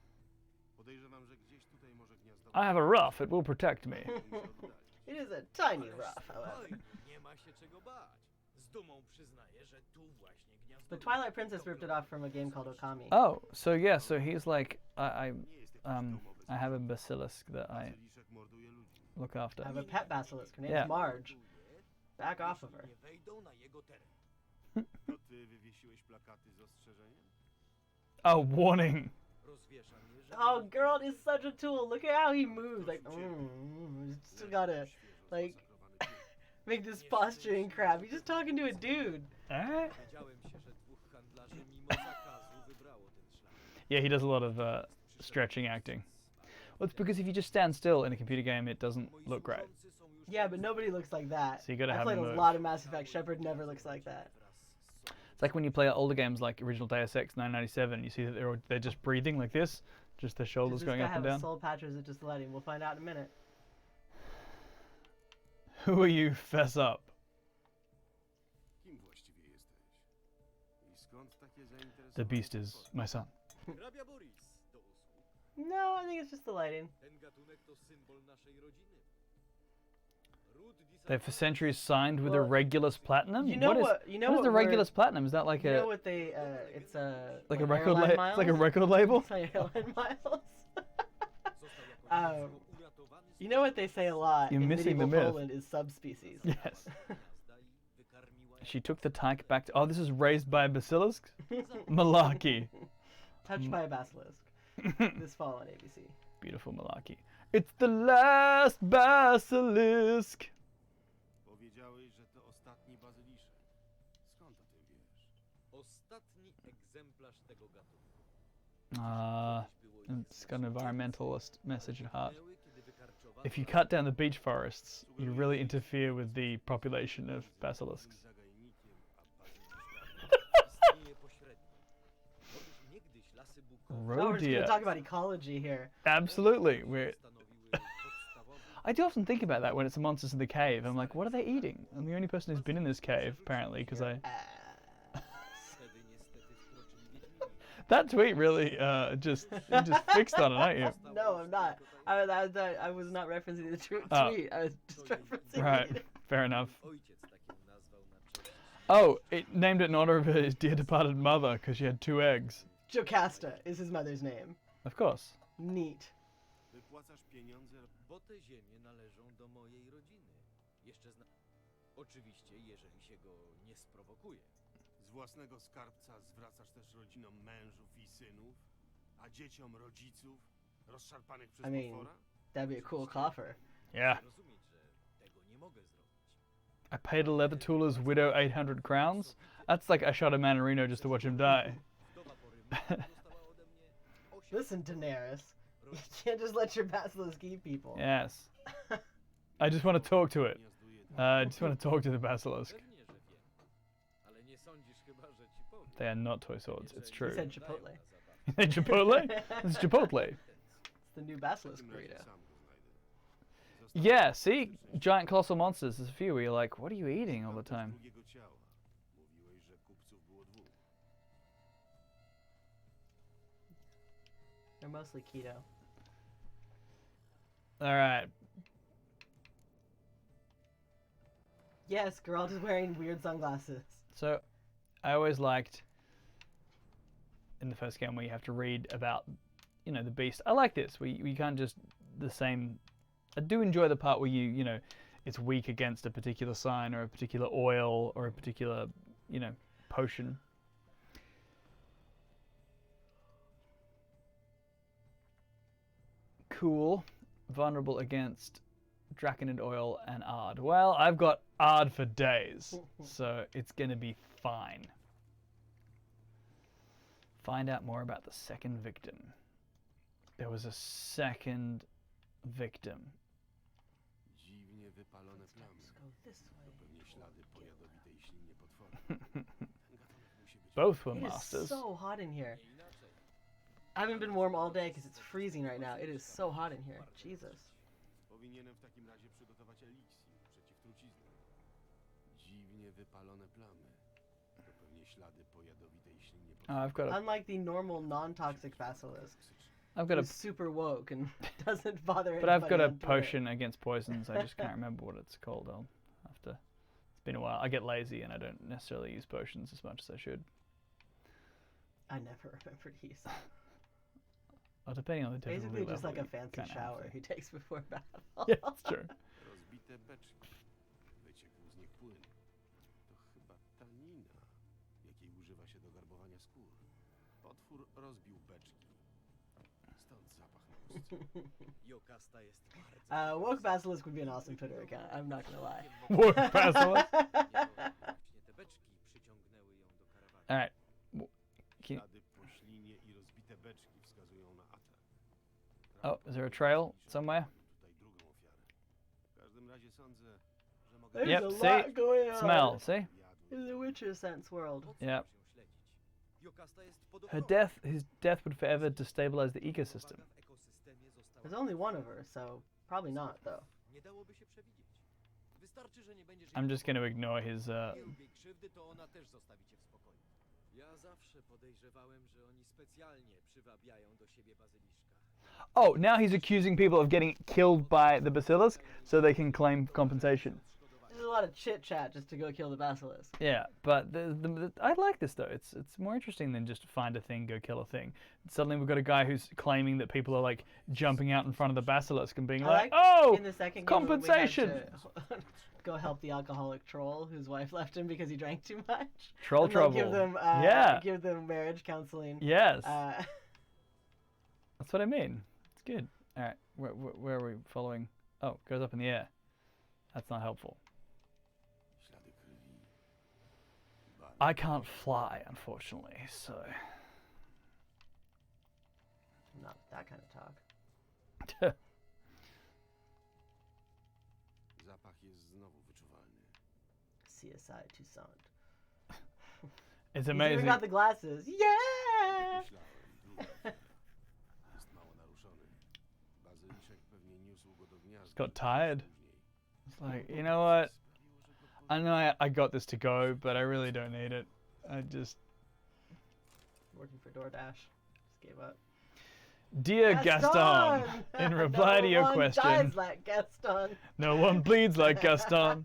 Podejrzewam, że gdzieś tutaj może gniazdować. I have a ruff, it will protect me. It is a tiny rough, however. Nie ma się czego bać. Z dumą przyznaję, że tu właśnie gniazdo. The Twilight Princess ripped it off from a game called Okami. Oh, so yeah, so he's like, I have a basilisk that I Bazyliszek morduje ludzi. look I after. have a pet basilisk. Her name's Yeah. Marge. Back off of her. Nie wejdą na jego teren. To ty wywiesiłeś plakaty z ostrzeżeniem? Oh, warning! Rozwieszam je, żeby... Oh, girl is such a tool. Look at how he moves. Like, still gotta like make this posturing crap. He's just talking to a dude. Alright. Dowiedziałem się, że dwóch handlarzy mimo zakazu wybrało ten szlak. Yeah, he does a lot of stretching acting. Well, it's because if you just stand still in a computer game, it doesn't look great. Służący są już Yeah, but nobody looks like that. So you gotta I have played him a move. lot of Mass Effect. Shepard never looks like that. It's like when you play older games like original Deus Ex 997, you see that they're just breathing like this, just their shoulders Does this going guy up and have a down. soul patch or is it just the lighting? We'll find out in a minute. Who are you? Fess up. Kim właściwie jesteś? I skąd takie zainteresowanie? The beast is my son. Hrabia Boris do usług. No, I think it's just the lighting. Ten gatunek to symbol naszej rodziny. Ród They've for Disarmata- centuries signed with Well, a Regulus Platinum. You know what is what? You know what is what the word- Regulus Platinum? Is that like You know a what they? It's a like a what, record airline label? It's like a miles? record label. It's like airline miles. Został jako dziecko uratowany z You know what they say a lot You're in missing the medieval myth. Poland is subspecies. Yes. gniazda i wykarmiła She took the tyke back to. Oh, this is raised by a basilisk. Malarkey. Touched by a basilisk. This fall on ABC. Beautiful malarkey. It's the last basilisk. Powiedziałeś, że to ostatni bazyliszek. Skąd o tym wiesz? ostatni egzemplarz tego gatunku. It's got an environmentalist message at heart. Minęły, kiedy wykarczowano If you cut down the beech forests, you really interfere with the population of basilisks. Zagajnikiem, a istnieje pośrednio. Otóż niegdyś lasy bukowe Oh, we're just gonna Rodia. talk about ecology here. Absolutely. We're. stanowiły podstawowy I do often think about that when it's the monsters in the cave. I'm like, what are they eating? I'm the only person who's been in this cave apparently because I. wtedy niestety wkroczyli Wiedźmini. That tweet really you just fixed on it, aren't you? No, I'm not. I was not referencing the tweet. Oh. I was just referencing. Right. Fair enough. Ojciec tak ją nazwał na cześć. Oh, it named it in honor of his dear departed mother because she had 2 eggs. Jocasta is his mother's name. Of course. Neat. wypłacasz pieniądze. Bo te ziemie należą do mojej rodziny. Jeszcze oczywiście, jeżeli się go nie sprowokuje. Z własnego skarbca zwracasz też rodzinom mężów i synów, a dzieciom rodziców rozszarpanych przez I mean, potwora? That'd be a cool coffer. Yeah. Rozumieć, że tego nie mogę zrobić. I paid a leather tooler's widow 800 crowns. That's like I shot a man in Reno just to watch him die. Wdowa Porymaka dostała ode mnie 8 Listen, Daenerys, you can't just let your basilisk eat people. Yes. I just want to talk to it. Gniazduje tam. I just want to talk to the basilisk. Pewnie, że wiem. Ale nie Nie sądzisz chyba, że ci powiem. They are not toy swords. It's Jeżeli true. He said dają Chipotle. na zabawę. Chipotle? It's Chipotle. It's the new W basilisk takim razie burrito. sam go znajdę. Yeah, see? Giant colossal monsters. There's a few where you're like, what are you eating all the time? Drugiego ciała. Mówiłeś, że kupców było dwóch. They're mostly keto. Alright. Yes, Geralt is wearing weird sunglasses. So, I always liked in the first game where you have to read about, you know, the beast. I like this. We can't just the same. I do enjoy the part where you know, it's weak against a particular sign or a particular oil or a particular, you know, potion. Cool. Vulnerable against Draconid oil and Ard. Well, I've got Ard for days, so it's gonna be fine. Find out more about the second victim. There was a second victim. Dziwnie wypalone plamy. Let's go this way. To pewnie ślady po jadowitej ślinie potworu. Ten gatunek musi być... Both were It is masters. so hot in here. Nie inaczej. I haven't been warm all day because it's freezing right now. It is so hot in here. Jesus. Powinienem w takim razie przygotować eliksir przeciw truciznom. Dziwnie wypalone plamy. To pewnie ślady po jadowitej ślinie Oh, I've got a, Unlike the normal non-toxic basilisk, I've got who's a, super woke and doesn't bother but I've got anybody a on Twitter. potion against poisons. I just can't remember what it's called. I'll have to. It's been a while. I get lazy and I don't necessarily use potions as much as I should. I never remember to use that. Well, depending on the difficulty Basically just like level, a you fancy kinda have shower to. he takes before battle. Yeah, that's true. Rozbite beczki. Wyciekł z nich płyn. To chyba tanina, jakiej używa się do garbowania skór. Potwór rozbił beczki. Stąd zapach na ustce. Jokasta jest bardzo... Woke basilisk would be an awesome Twitter account. I'm not gonna lie. Woke basilisk? Właśnie te beczki przyciągnęły ją do karawany. All right. Can, Ślady po ślinie i rozbite beczki wskazują na atak. oh, is there a trail somewhere? Tutaj drugą ofiarę. W każdym razie sądzę, że mogę... There's Yep, a see? lot going on Smell. See? in the Witcher Sense world. Po co Yeah. masz ją śledzić? Jokasta jest Her podobną. death, his death would forever destabilize the ecosystem. Uwaga w ekosystemie została... There's only one of her, so probably not, though. Nie dałoby się przewidzieć. Wystarczy, że nie będziesz... I'm just going to ignore his. Nie rób jej krzywdy, to ona też zostawi cię w spokoju. Ja zawsze podejrzewałem, że oni specjalnie przywabiają do siebie bazyliszka. Oh, now he's accusing people of getting killed by the basilisk so they can claim compensation. There's a lot of chit chat just to go kill the basilisk. Yeah, but I like this though. It's more interesting than just find a thing, go kill a thing. Suddenly we've got a guy who's claiming that people are like jumping out in front of the basilisk and being I like, like "Oh, in the second game when we had compensation!" to go help the alcoholic troll whose wife left him because he drank too much. Troll And, like, trouble. Give them, Yeah. give them marriage counseling. Yes, Uh, that's what I mean. It's good. All right, where are we following? Oh, it goes up in the air. That's not helpful. Ślady krwi. I can't fly, unfortunately, so. not that kind of talk. Zapach jest znowu wyczuwalny. CSI Toussaint. It's He's even amazing. got the glasses. Yeah! Myślałem, druga ofiara. Jest mało naruszony. Bazyliszek pewnie niósł go do gniazda. got tired. Później. It's like, you know what? I know I got this to go, but I really don't need it. I just. Working for DoorDash. Just gave up. Dear Gaston, in reply to your No one question, dies like Gaston. no one bleeds like Gaston.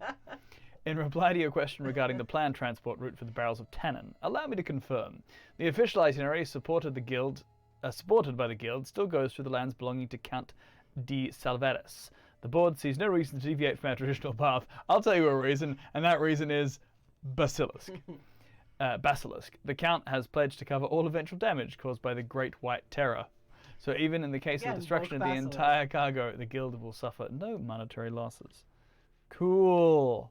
In reply to your question regarding the planned transport route for the barrels of tannin, allow me to confirm the official itinerary supported by the guild still goes through the lands belonging to Count de Salveris. The board sees no reason to deviate from our traditional path. I'll tell you a reason, and that reason is basilisk. Basilisk. The Count has pledged to cover all eventual damage caused by the Great White Terror. So even in the case Again, of destruction of woke the basilisk. entire cargo, the guild will suffer no monetary losses. Cool.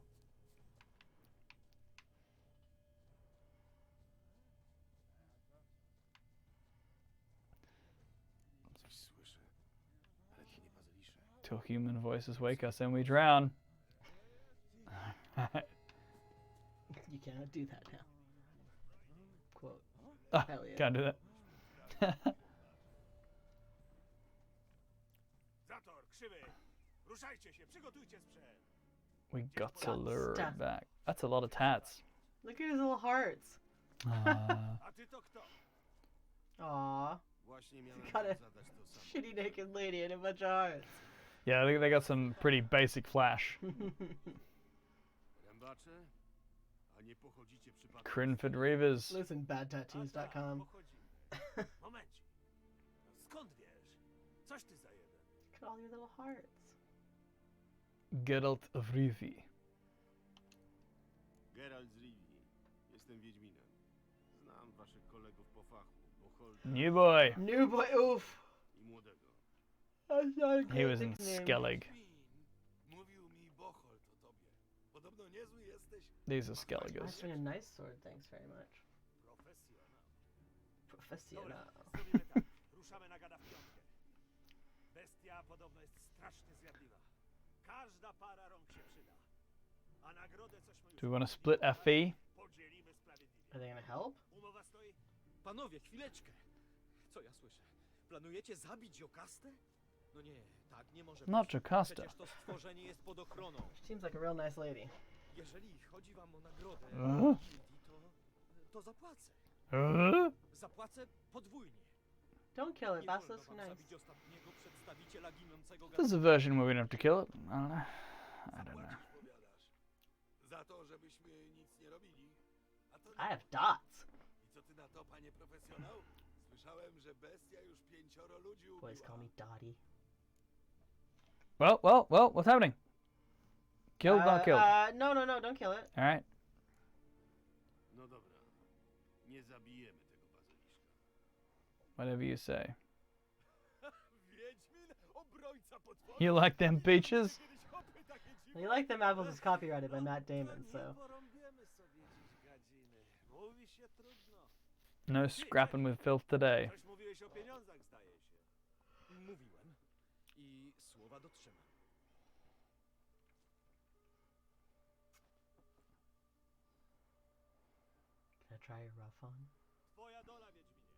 Coś słyszę, ale to nie bazyliszek. Till human voices wake us and we drown. You cannot do that now. quote. Oh, Hell yeah. can't do that. Zator, krzywy! Ruszajcie się, przygotujcie sprzęt! We got to Got lure stuff. it back. That's a lot of tats. Look at his little hearts. A ty to kto? Aw. Właśnie miałem Got a wam zadać to samo. shitty naked lady and a bunch of hearts. Yeah, I think they got some pretty basic flash. Rębacze? A nie pochodzicie przypadkiem... Crinford Reavers. Listen, badtattoos.com. pochodzimy. Momencik. Skąd wiesz? Coś ty za jeden. Look at all your little hearts. Geralt of Rivii. Geralt z Rivii. Jestem Wiedźminem. Znam waszych kolegów po fachu, Bocholda New boy. New boy, oof. i młodego. That's not a He good was in nickname. Skellig. Mówił mi Bocholt o tobie. Podobno niezły jesteś. These are That's Skelligers. been a nice sword, thanks very much. Profesjonal. Professional. Zrobimy tak. Ruszamy na gada w piątkę. Bestia podobno jest strasznie zjadliwa. Każda para rąk się przyda. A nagrodę cośmy już... Do we want to split our fee? Podzielimy sprawiedliwie. Are they gonna help? Umowa stoi? Panowie, chwileczkę. Co ja słyszę? Planujecie zabić Jokastę? No nie, tak nie może Not być. Jocasta. Przecież to stworzenie jest pod ochroną. She seems like a real nice lady. Jeżeli chodzi wam o nagrodę, to zapłacę. Zapłacę podwójnie. Don't kill it, Nie wolno Basilisk wam nice. zabić ostatniego przedstawiciela ginącego There's a version where we don't have to kill it. I don't know. I don't know. Zapłacić, powiadasz. Za to, żebyśmy nic nie robili. A to... I have dots. I co ty na to, panie profesjonał? Słyszałem, że bestia już 5 ludzi Boys call me ubiła. Dottie. Well, what's happening? Killed, not killed. No, don't kill it. Alright. No dobra. Nie zabijemy tego bazyliszka. Whatever you say. Wiedźmin, obrońca potworów. You like them peaches? Kiedyś hopy takie dziwne. You like Them Apples is copyrighted by Matt Damon, so. Nie porąbiemy sobie dziś gadziny. Mówi się trudno. No scrapping with filth today. Coś mówiłeś o pieniądzach, zdaje się. Mówiłem i słowa dotrzymam. Can I try your rough on? Twoja dola, Wiedźminie.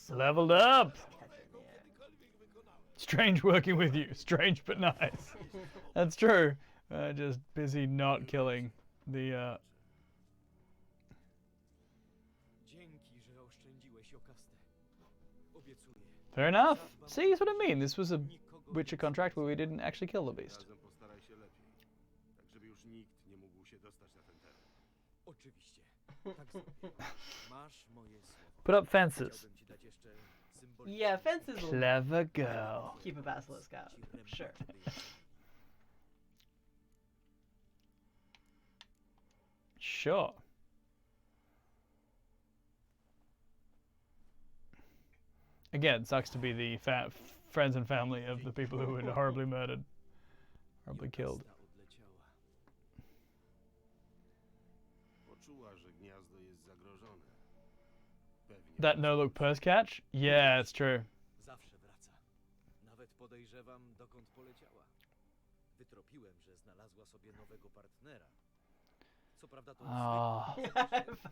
Leveled up! Catch it in the air. Kiedykolwiek wykonałem. Strange working with you. Strange but nice. That's true. Just busy not killing the, Dzięki, że oszczędziłeś Jokastę. Obiecuję. Fair enough. See, that's what I mean. This was a Witcher contract where we didn't actually kill the beast. Razem postaraj się lepiej. Tak, żeby już nikt nie mógł się dostać na ten teren. Oczywiście. Tak zrobię. Masz moje słowo. Put up fences. Chciałbym ci dać jeszcze symboliczny Yeah, fences will Clever girl. keep a basilisk out. Sure. Sure. Again, it sucks to be the friends and family of the people who were horribly murdered, horribly killed. Jokasta odleciała. Poczuła, że gniazdo jest zagrożone. Pewnie. That no look purse catch? Yeah, it's true. Zawsze wraca. Nawet podejrzewam, dokąd poleciała. Wytropiłem, że znalazła sobie nowego partnera. Co prawda to Oh.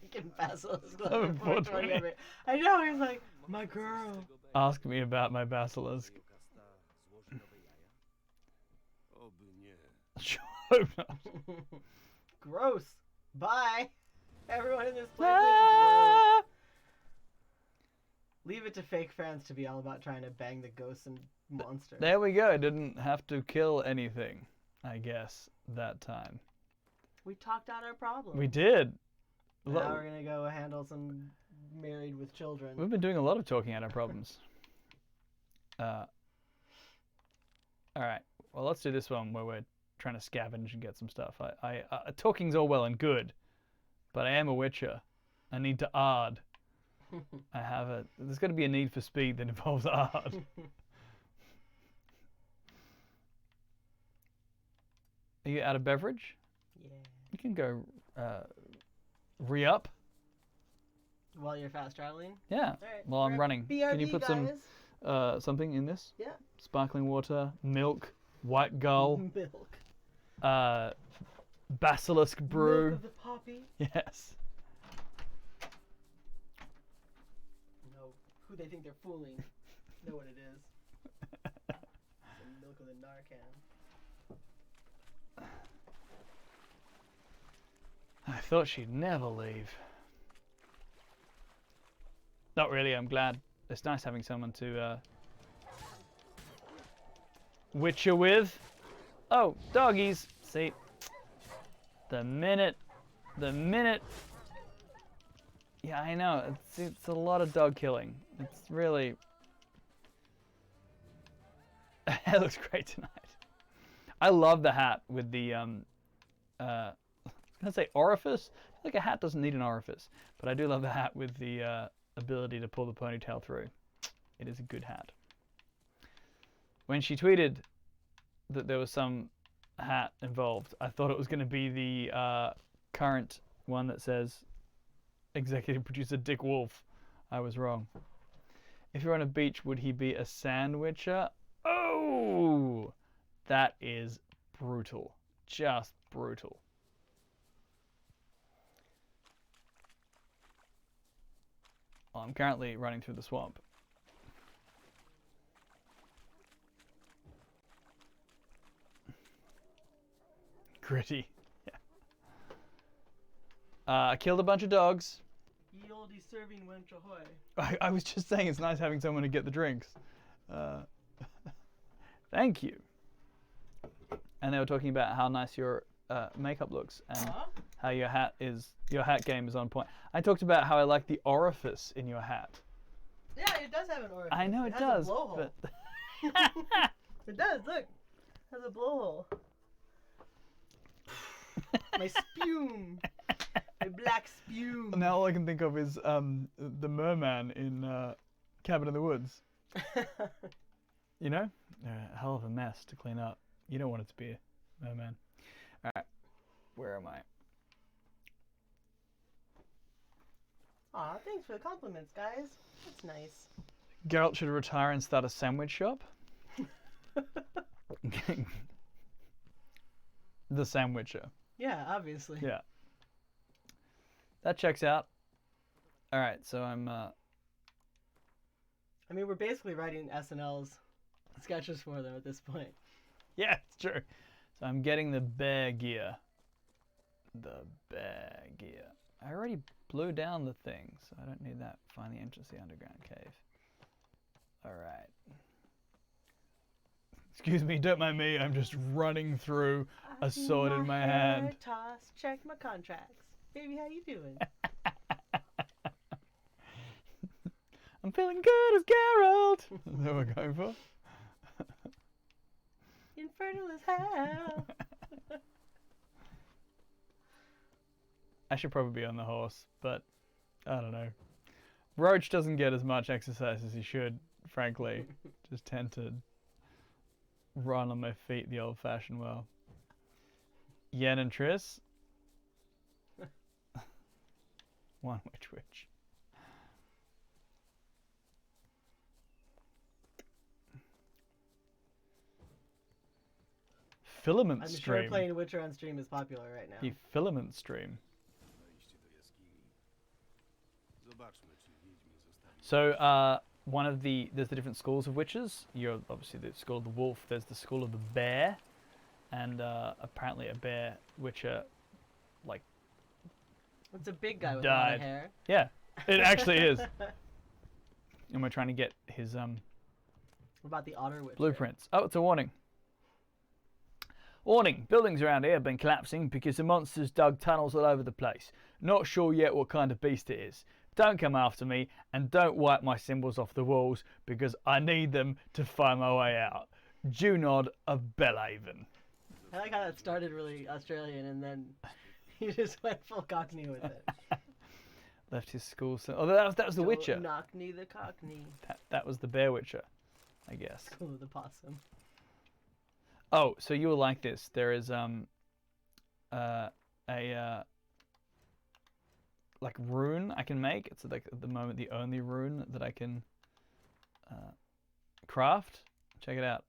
Fucking basilisk. So level 420. I know, he's like, my girl. Ask me about my basilisk. Jokasta złoży nowe jaja. Oby nie. Sure not. Gross. Bye. Everyone in this place is Ah! gross. Leave it to fake fans to be all about trying to bang the ghosts and monsters. There we go. Didn't have to kill anything, I guess, that time. We talked out our problem. We did. Now we're gonna go handle some married with children. We've been doing a lot of talking out our problems. All right. Well, let's do this one where we're trying to scavenge and get some stuff. Talking's all well and good, but I am a witcher. I need to ard. There's got to be a need for speed that involves ard. Are you out of beverage? Yeah. You can go re-up. While you're fast traveling. Yeah. Alright, While I'm grab running. Can you BRB, put guys. something in this? Yeah. Sparkling water, milk, white gull, Milk. basilisk brew. Milk of the poppy. Yes. No, who they think they're fooling. Know what it is. The milk of the Narcan. I thought she'd never leave. Not really, I'm glad. It's nice having someone to witcher with. Oh, doggies. See, the minute. Yeah, I know. It's a lot of dog killing. It's really. It looks great tonight. I love the hat with the I was gonna say orifice. Like a hat doesn't need an orifice, but I do love the hat with the ability to pull the ponytail through. It is a good hat. When she tweeted that there was some hat involved, I thought it was going to be the current one that says executive producer Dick Wolf. I was wrong. If you're on a beach, would he be a sandwicher? Oh, that is brutal. Just brutal. I'm currently running through the swamp. Gritty. Yeah. I killed a bunch of dogs. Ye olde serving wench ahoy. I was just saying it's nice having someone to get the drinks. Thank you. And they were talking about how nice your makeup looks and how your hat game is on point. I talked about how I like the orifice in your hat. Yeah, it does have an orifice. I know it has does, a blowhole. but It does, look. It has a blowhole. My spume. My black spume. now all I can think of is the merman in Cabin in the Woods. You know? A hell of a mess to clean up. You don't want it to be a merman. Alright. Where am I? Aw, thanks for the compliments, guys. That's nice. Geralt should retire and start a sandwich shop. The Sandwicher. Yeah, obviously. Yeah. That checks out. Alright, so I'm I mean, we're basically writing SNL's sketches for them at this point. yeah, it's true. So I'm getting the bear gear. The bear gear. I already blew down the thing, so I don't need that. Find the entrance to the underground cave. Alright. Excuse me, don't mind me. I'm just running through a sword in my hand. Toss, check my contracts. Baby, how you doing? I'm feeling good as Geralt. Is that what we're going for? Infernal as hell. I should probably be on the horse, but I don't know. Roach doesn't get as much exercise as he should, frankly. Just tend to run on my feet the old-fashioned well. Yen and Triss. One witch. Filament I'm stream. sure playing Witcher on stream is popular right now. The filament stream. Wejście do jaskini. Zobaczmy, czy wiedźmin zostawi... So, there's the different schools of witches. You're obviously the school of the wolf. There's the school of the bear, and apparently a bear witcher, like, It's a big guy with a lot died. of hair. Yeah, it actually is. And we're trying to get his What about the Otter Witcher? blueprints. Oh, it's a warning. Warning, buildings around here have been collapsing because the monsters dug tunnels all over the place. Not sure yet what kind of beast it is. Don't come after me, and don't wipe my symbols off the walls because I need them to find my way out. Junod of Bellhaven. I like how that started really Australian and then he just went full Cockney with it. Left his school. So, oh, that was the Witcher. Knockney the Cockney. That was the Bear Witcher, I guess. Cool, the possum. Oh, so you will like this. There is like rune I can make. It's like at the moment the only rune that I can craft. Check it out.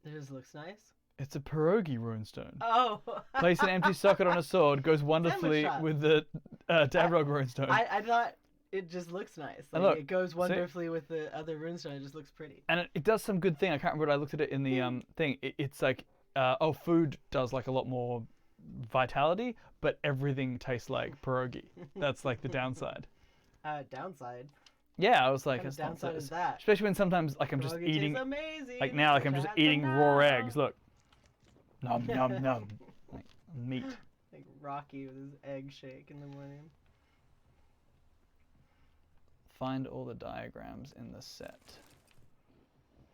It just looks nice. It's a pierogi runestone. Oh. Place an empty socket on a sword. Goes wonderfully shot. with the Davrog runestone. I thought it just looks nice. Like, look, it goes see? wonderfully with the other runestone. It just looks pretty. And it does some good thing. I can't remember what I looked at it in the thing. It's like, food does like a lot more vitality, but everything tastes like pierogi. That's like the downside. Downside. Yeah, I was like, What kind it's of downside is that? especially when sometimes like I'm just Pierogi eating, tastes amazing. like now, like I'm which I just have to eating raw know. eggs. Look, nom nom nom, like meat. Like Rocky with his egg shake in the morning. Find all the diagrams in the set.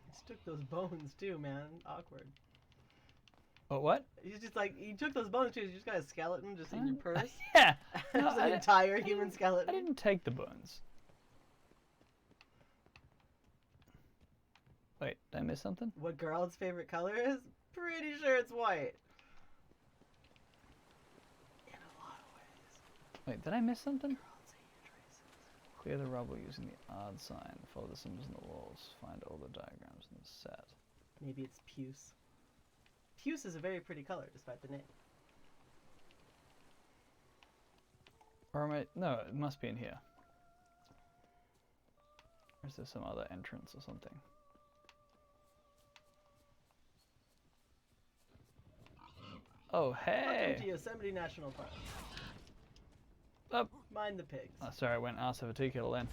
He took those bones too, man. Awkward. Oh, what? He's just like, you took those bones too. You just got a skeleton just in your purse. Yeah. There's No, an entire human skeleton. I didn't take the bones. Wait, did I miss something? What Geralt's favorite color is? Pretty sure it's white. In a lot of ways. Wait, did I miss something? Geralt's age races. Clear the rubble using the odd sign. Follow the symbols in the walls. Find all the diagrams in the set. Maybe it's puce. Puce is a very pretty color, despite the name. Or am I? No, it must be in here. Or is there some other entrance or something? Oh, hey! Welcome to Yosemite National Park. Up. Mind the pigs. Oh, sorry, I went ass over tea kettle then.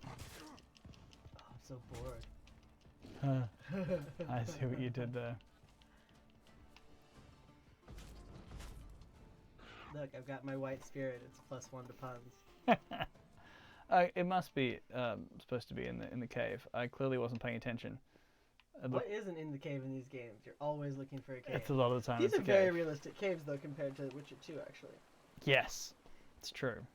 Oh, I'm so bored. I see what you did there. Look, I've got my white spirit. It's +1 to puns. It must be supposed to be in the cave. I clearly wasn't paying attention. What isn't in the cave in these games? You're always looking for a cave. It's a lot of the time. These it's are a very cave. realistic caves, though, compared to Witcher 2, actually. Yes, it's true.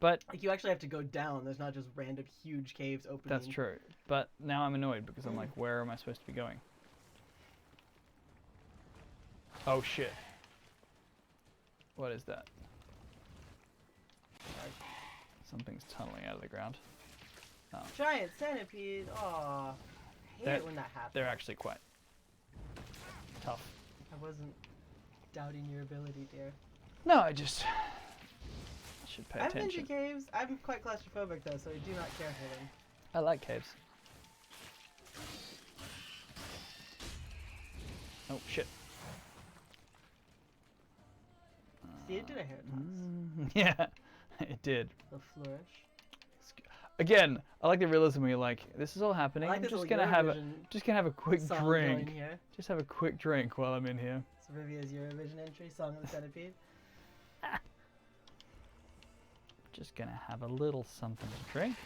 But Like, you actually have to go down. There's not just random huge caves opening. that's true. But now I'm annoyed because I'm like, where am I supposed to be going? Oh shit. What is that? Something's tunneling out of the ground. Oh, Giant centipede. Aw. I hate it when that happens. they're actually quite tough. I wasn't doubting your ability, dear. No, I just should pay I've been attention. to caves. I'm quite claustrophobic, though, so I do not care for them. I like caves. Oh shit. See, it did a hair toss. Yeah, it did. The flourish. Again, I like the realism where you're like, this is all happening. I like I'm this just little gonna have a Eurovision quick song going drink. here. Just have a quick drink while I'm in here. It's Rivia's Eurovision entry, Song of the Centipede. Just gonna have a little something to drink.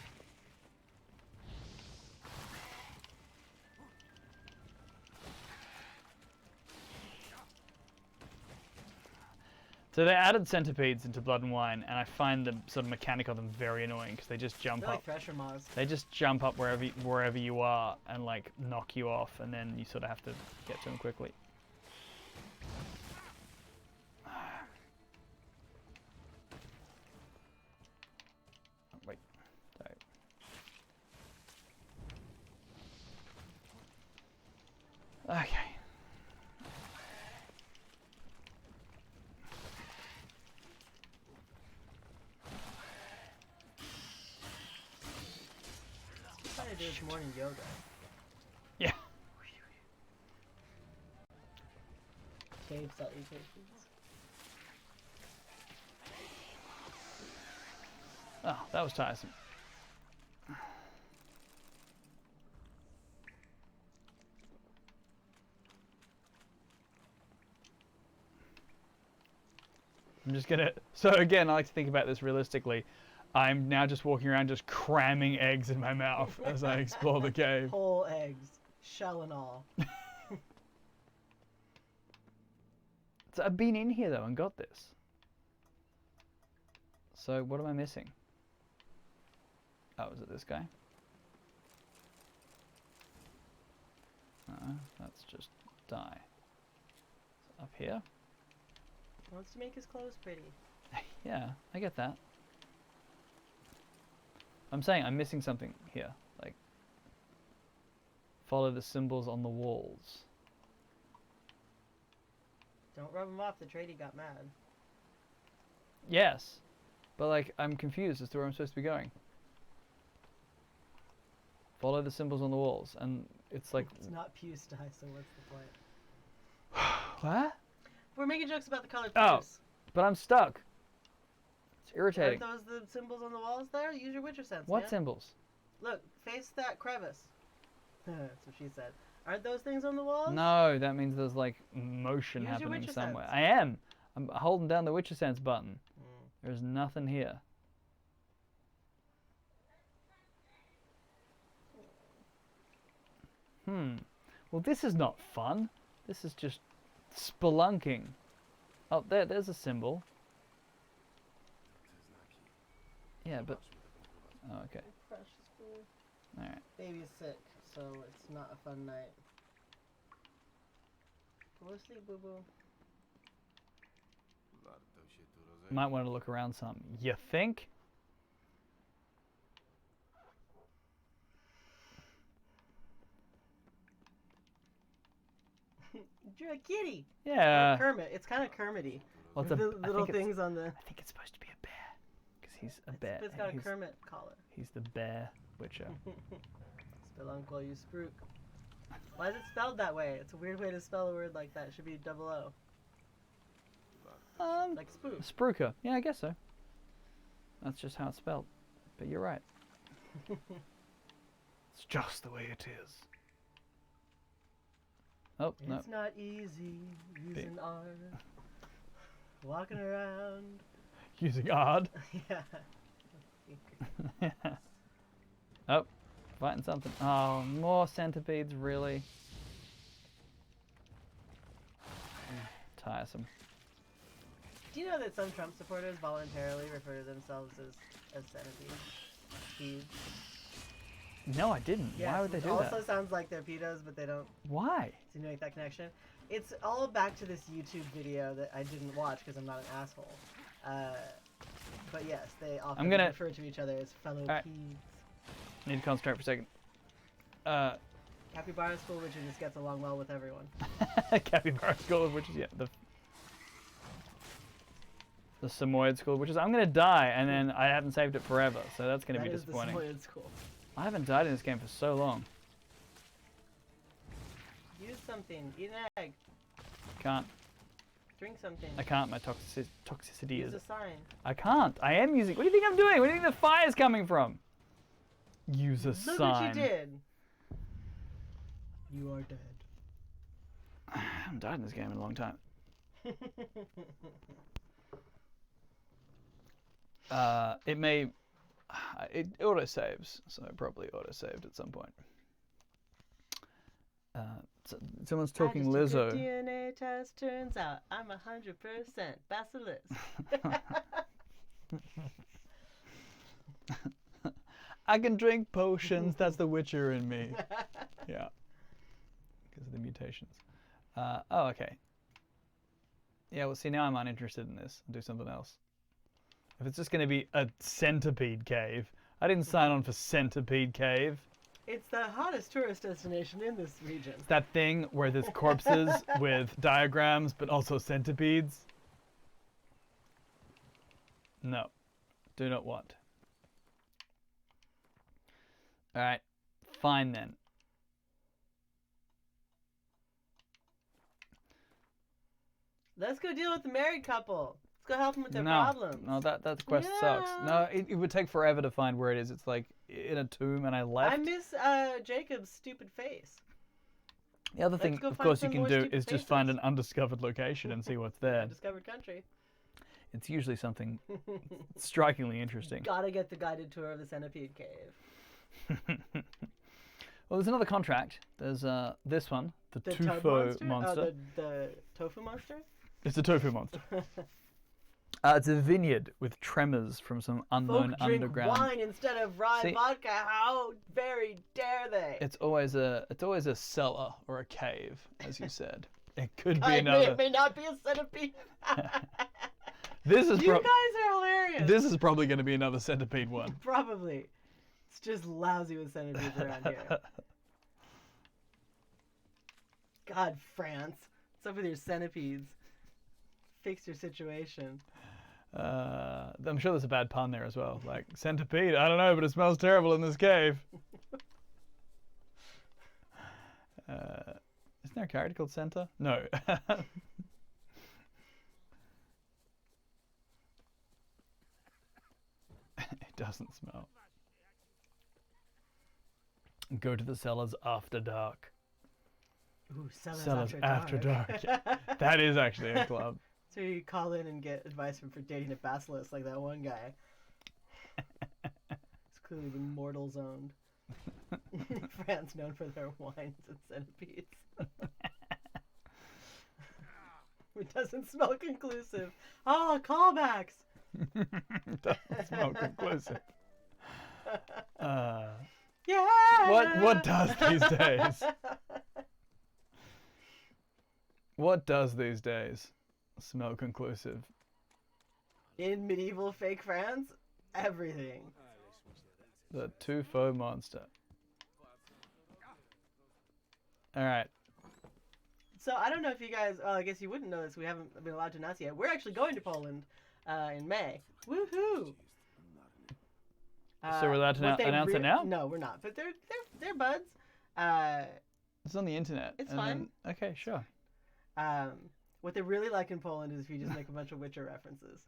So they added centipedes into Blood and Wine, and I find the sort of mechanic of them very annoying because they just jump They're like up. Thresher Moths. They just jump up wherever you are and like knock you off, and then you sort of have to get to them quickly. Wait, sorry. Okay. Trying to do this morning yoga. Yeah. Cave salutations. Oh, that was tiresome. I'm just gonna. So again, I like to think about this realistically. I'm now just walking around, just cramming eggs in my mouth as I explore the cave. Whole eggs, shell and all. So I've been in here though and got this. So what am I missing? Oh, is it this guy? That's just die. Up here? Wants to make his clothes pretty. Yeah, I get that. I'm saying I'm missing something here. Like, Follow the symbols on the walls. Don't rub him off. The tradie got mad. Yes. But, like, I'm confused as to where I'm supposed to be going. Follow the symbols on the walls. And it's like... It's not puce dye, so what's the point? What? We're making jokes about the color Oh. puce. But I'm stuck. It's irritating. Aren't those the symbols on the walls there? Use your Witcher sense, What man. symbols? Look, face that crevice. That's what she said. Aren't those things on the walls? No, that means there's, like, motion Use your happening Witcher somewhere. sense. I am. I'm holding down the Witcher Sense button. Mm. There's nothing here. Well, this is not fun. This is just spelunking. Oh, there's a symbol. Yeah, but... Oh, okay. Precious boo. Alright. Baby's sick, so it's not a fun night. Go to sleep, boo boo. Warto się tu rozejrzeć. Might want to look around some. You think? You're a kitty. Yeah. Or Kermit. It's kind of Kermity. Well, it's With a- the I little think it's- things on the. I think it's supposed to be a bear. Because he's a bear. It's got a he's, Kermit collar. he's the bear witcher. Speluncle, you spruik. Why is it spelled that way? It's a weird way to spell a word like that. It should be double O. Like spook. Spruker. Yeah, I guess so. That's just how it's spelled. But you're right. It's just the way it is. Oh, no. It's not easy using art. Walking around. Using odd. Yeah. Oh, fighting something. Oh, more centipedes, really? Tiresome. Do you know that some Trump supporters voluntarily refer to themselves as centipedes? Pedes? No, I didn't. Yes, Why would they which do also that? sounds like they're pedos, but they don't Why? seem to make that connection. It's all back to this YouTube video that I didn't watch because I'm not an asshole. But yes, they often refer to each other as fellow Alright. pedes. Need to concentrate for a second. Capybara School, which just gets along well with everyone. Capybara School, which is, yeah, the Samoyed School, which is, I'm going to die, and then I haven't saved it forever, so that's going to be That is disappointing. the Samoyed School. I haven't died in this game for so long. Use something. Eat an egg. Can't. Drink something. I can't. My toxicity Use is... a sign. I can't. I am using... What do you think I'm doing? Where do you think the fire's coming from? Use a Look sign. what you did. You are dead. I haven't died in this game in a long time. It may... It auto-saves, so it probably auto-saved at some point. Someone's talking I just took Lizzo. a DNA test. Turns out I'm 100% basilisk. I can drink potions. That's the Witcher in me. Yeah. Because of the mutations. Oh, okay. Yeah, well, see, now I'm uninterested in this. I'll do something else. If it's just going to be a centipede cave, I didn't sign on for Centipede Cave. It's the hottest tourist destination in this region. It's that thing where there's corpses with diagrams, but also centipedes. No. Do not want. Alright. Fine then. Let's go deal with the married couple. Let's go help them with their No. problems. No, that quest sucks. Yeah. No, it would take forever to find where it is. It's like in a tomb and I left. I miss Jacob's stupid face. The other Let's thing, go of find course, you some can more do stupid is just find faces. an undiscovered location and see what's there. Discovered country. It's usually something strikingly interesting. Gotta get the guided tour of the Centipede Cave. Well, there's another contract. There's this one, the Toad Tufo monster. Oh, the tofu monster? It's a tofu monster. It's a vineyard with tremors from some unknown Folk drink underground. wine instead of rye See- vodka. How very dare they? It's always a cellar or a cave, as you said. It could be It another. may not be a centipede. This is You guys are hilarious. this is probably going to be another centipede one. Probably. It's just lousy with centipedes around here. God, France. What's up with your centipedes? Fix your situation. I'm sure there's a bad pun there as well. Like, centipede, I don't know, but it smells terrible in this cave. Isn't there a character called Centa? No. It doesn't smell. Go to the cellars after dark. Ooh, Cellars after dark. Yeah. That is actually a club. So you call in and get advice for dating a basilisk like that one guy. It's clearly the mortal zoned. France known for their wines and centipedes. It doesn't smell conclusive. Oh, callbacks! Doesn't smell conclusive. Yeah! What does these days? What does these days smell conclusive? In medieval fake France, everything. The two-foe monster. All right. So I don't know if you guys, well, I guess you wouldn't know this. We haven't been allowed to announce yet. We're actually going to Poland in May. Woohoo! So we're allowed to announce it now? No, we're not. But they're buds. It's on the internet. It's and fine. then- okay, sure. What they really like in Poland is if you just make a bunch of Witcher references.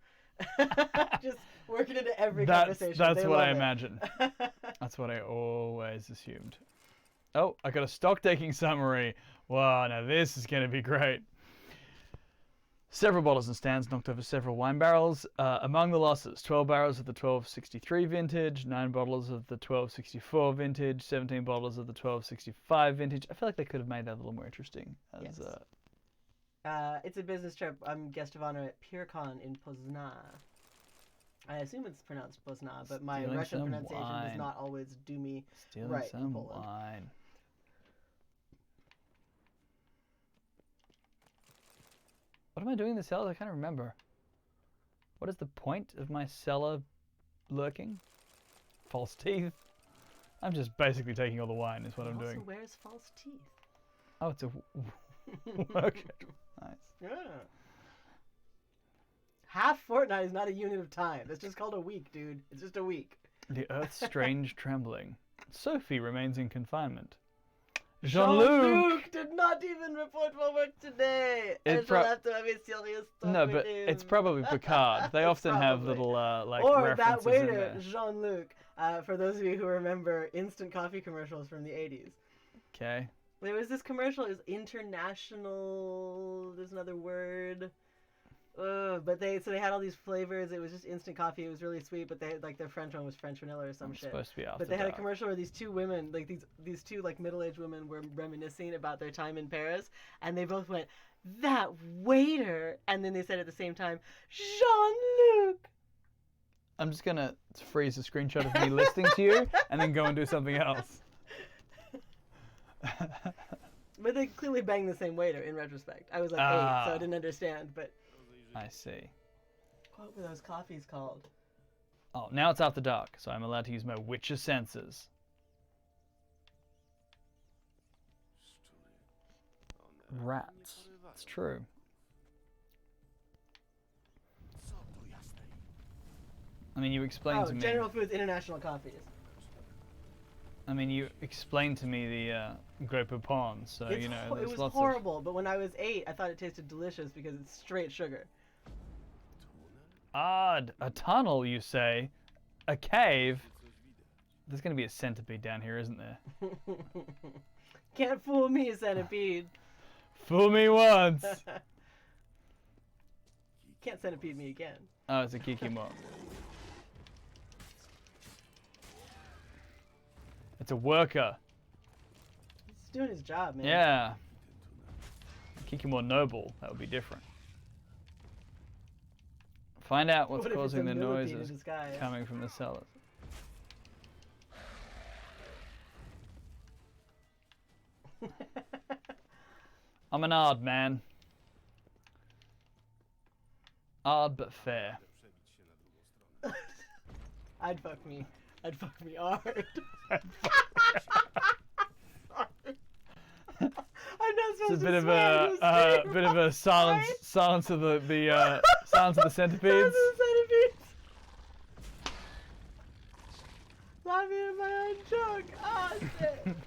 Just working into every conversation. That's They what I love it. imagine. That's what I always assumed. Oh, I got a stock taking summary. Wow, now this is going to be great. Several bottles and stands knocked over several wine barrels. Among the losses, 12 barrels of the 1263 vintage, 9 bottles of the 1264 vintage, 17 bottles of the 1265 vintage. I feel like they could have made that a little more interesting. As, Yes. It's a business trip. I'm guest of honor at PureCon in Poznan. I assume it's pronounced Poznan, but my Stealing Russian some pronunciation wine. does not always do me Stealing right in some Poland. wine. What am I doing in the cellars? I can't remember. What is the point of my cellar lurking? False teeth? I'm just basically taking all the wine is what He I'm also doing. wears false teeth. Oh, it's a work. Nice. Yeah. Half fortnight is not a unit of time. That's just called a week, dude. It's just a week. The earth's strange trembling. Sophie remains in confinement. Jean-Luc! did not even report for work today. It I shall have to have a serious talk No, with but him. it's probably Picard. They often have Probably. little like or references that in waiter, there. Jean-Luc. For those of you who remember instant coffee commercials from the 80s. Okay. There was this commercial, it was international, there's another word. But they had all these flavors. It was just instant coffee. It was really sweet, but they had, like, their French one was French vanilla or some It's shit. supposed to be after But they had a dark. commercial where these two women, like these two like middle-aged women, were reminiscing about their time in Paris, and they both went, "That waiter," and then they said at the same time, "Jean-Luc." I'm just gonna freeze a screenshot of me listening to you and then go and do something else. But they clearly banged the same waiter in retrospect. I was like 8, so I didn't understand. But I see. what were those coffees called? Oh, now it's after dark, so I'm allowed to use my Witcher senses. Rats. It's true. I mean, you explained to me. General Foods International Coffees. I mean, you explained to me the Grey Poupon, so you know It there's was lots horrible, but when I was 8, I thought it tasted delicious because it's straight sugar. Odd. A tunnel, you say? A cave? There's gonna be a centipede down here, isn't there? Can't fool me, centipede. Fool me once. Can't centipede me again. Oh, it's a Kikimo. It's a worker. He's doing his job, man. Yeah. Kikimo noble. That would be different. Find out what's What if it's causing a the millipede in noises disguise? coming from the cellars. I'm an odd man. Odd but fair. I'd fuck me hard. I'm not supposed bit of a silence of the silence of the centipedes. Laughing at my own joke. Oh shit.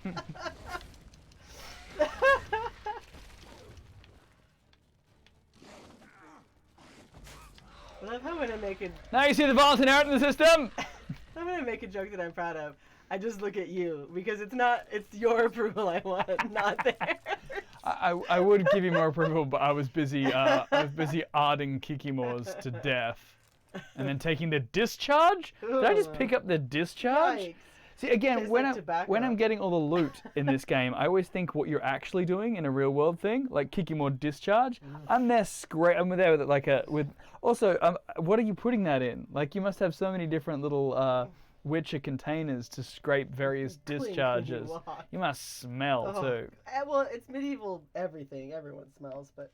I love how when I make it. Now you see the violence inherent in the system. I'm gonna make a joke that I'm proud of. I just look at you because it's your approval I want, not theirs. I would give you more approval, but I was busy arding Kikimores to death, and then taking the discharge. Did I just pick up the discharge? Yikes. See, again, Tastes when like tobacco. I'm getting all the loot in this game, I always think what you're actually doing in a real world thing, like Kikimore discharge. I'm there I'm there with it like Also, what are you putting that in? Like, you must have so many different little Witcher containers to scrape various Clink when you discharges. walk. You must smell too. Well, it's medieval everything. Everyone smells, but.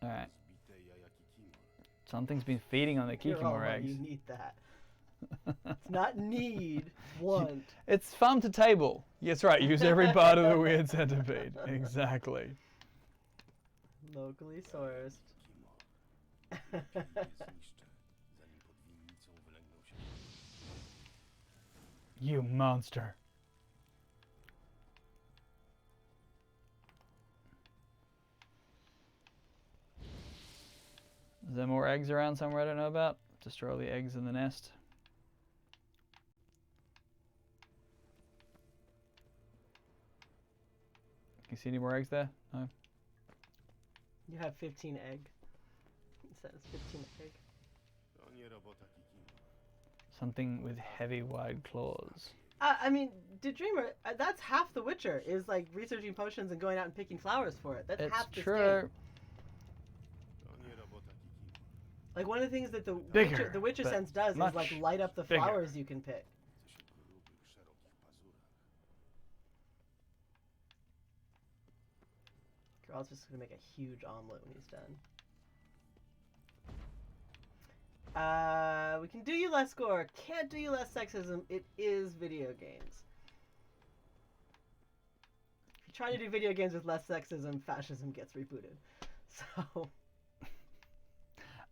All right, Zbite jaja Kikimor. something's been feeding on the You're all Kikimore right, eggs. You need that. It's not need, want. It's farm to table. Yes, right. Use every part of the weird centipede. Exactly. Locally sourced. Kikimor. Je zniszczę, zanim pod winnicą wylęgną się. You monster. Is there more eggs around somewhere I don't know about? Destroy all the eggs in the nest. Can you see any more eggs there? No? You have 15 egg. It says 15 egg. To nie robota Kikimor. Something with heavy wide claws. I mean, Dreamer, that's half The Witcher, is like researching potions and going out and picking flowers for it. That's It's half this true. game. To nie robota Kikimor. Like, one of the things that Bigger, the Witcher but sense does is much like light up the bigger. flowers you can pick. Chce się grubych, szerokich pazurach. Girl's just gonna make a huge omelet when he's done. We can do you less gore, can't do you less sexism. It is video games. If you try to do video games with less sexism, fascism gets rebooted. So.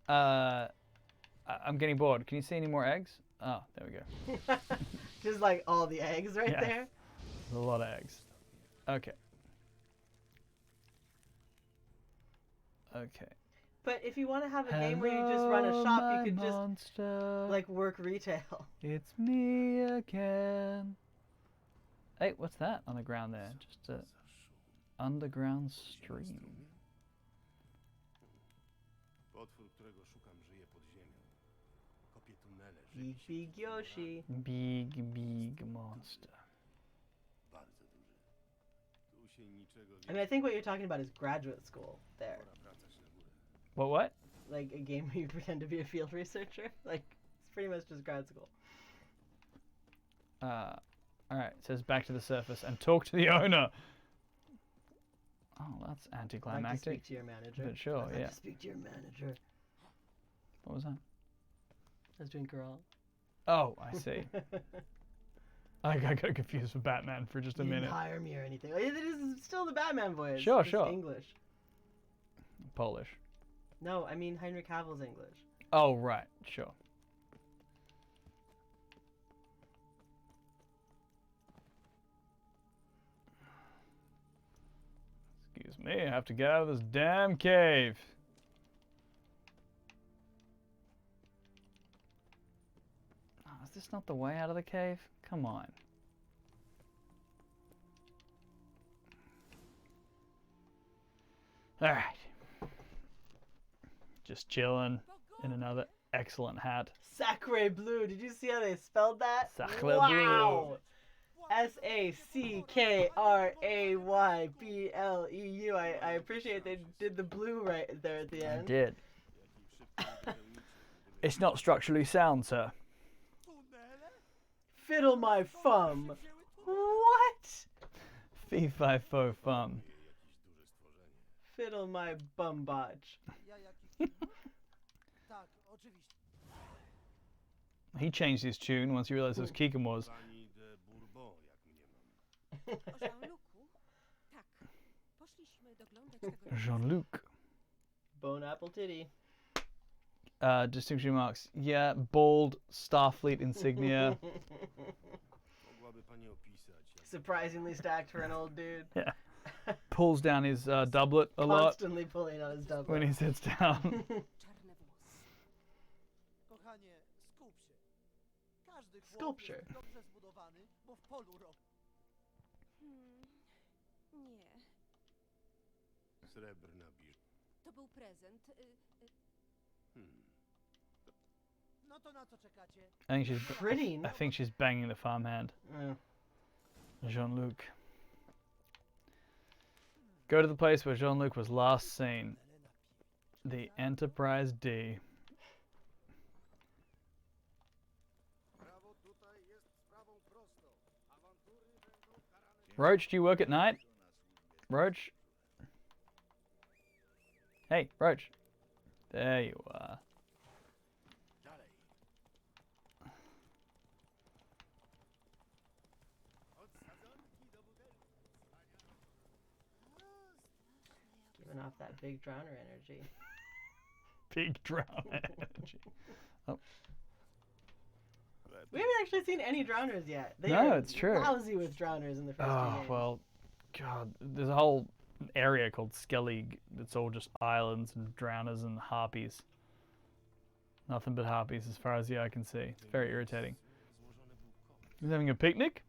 I'm getting bored. Can you see any more eggs? Oh, there we go. Just like all the eggs right Yeah. there. There's a lot of eggs. Okay. Okay. But if you want to have a game where you just run a shop, you could just monster. like work retail. It's me again. Hey, what's that on the ground there? Just a underground stream. Potwór, którego szukam, żyje pod ziemią. Kopie tunele, Big żywi się Big Yoshi. Big monster. bardzo duży. Tu się niczego I mean, I think what you're talking about is graduate school there. Pora wracać na górę. What? Like a game where you pretend to be a field researcher. Like, it's pretty much just grad school. Alright, it says back to the surface and talk to the owner. Oh, that's I'd like to anticlimactic. speak to your manager. But sure, I'd like yeah. to speak to your manager. What was that? I was doing girl. Oh, I see. I got confused with Batman for just a You didn't minute. hire me or anything. It is still the Batman voice. Sure, just sure. English. Polish. No, I mean Henry Cavill's English. Oh, right, sure. Excuse me, I have to get out of this damn cave. Oh, is this not the way out of the cave? Come on. All right. Just chilling in another excellent hat. Sacre Bleu. Did you see how they spelled that? Sacre wow. SACKRAYBLEU. I appreciate they did the blue right there at the I end. did. It's not structurally sound, sir. Fiddle my thumb. What? Fee fi fo fum. Fiddle my bumbotch. He changed his tune once he realized it was Kikimores. Pani de Bourbon, jak mnie mam. O Jean-Lucu? Tak. Poszliśmy doglądać tego Jean-Luc. Bone apple titty. Distinction marks. Yeah, bald Starfleet insignia. Mogłaby pani opisać, jak Surprisingly stacked for an old dude. Yeah. Pulls down his doublet a lot Constantly pulling on his doublet. when he sits down. czarne włosy. Kochanie, skup się. Każdy chłop Sculpture. jest dobrze zbudowany, bo w polu robi. Nie. srebrna biż. To był prezent. No to na co czekacie? Pretty. I think she's banging the farmhand. Yeah. Jean-Luc. Go to the place where Jean-Luc was last seen. The Enterprise D. Prawo tutaj jest sprawą prostą. Awantury będą karane. Roach, do you work at night? Roach? Hey, Roach. There you are. Dalej. Od sadzonki do butelki. Giving off that big drowner energy. Big drama energy. We haven't actually seen any drowners yet. They No, are it's true. lousy with drowners in the first Oh, two games. well, God, there's a whole area called Skellig that's all just islands and drowners and harpies. Nothing but harpies as far as the eye can see. It's very irritating. He was having a picnic?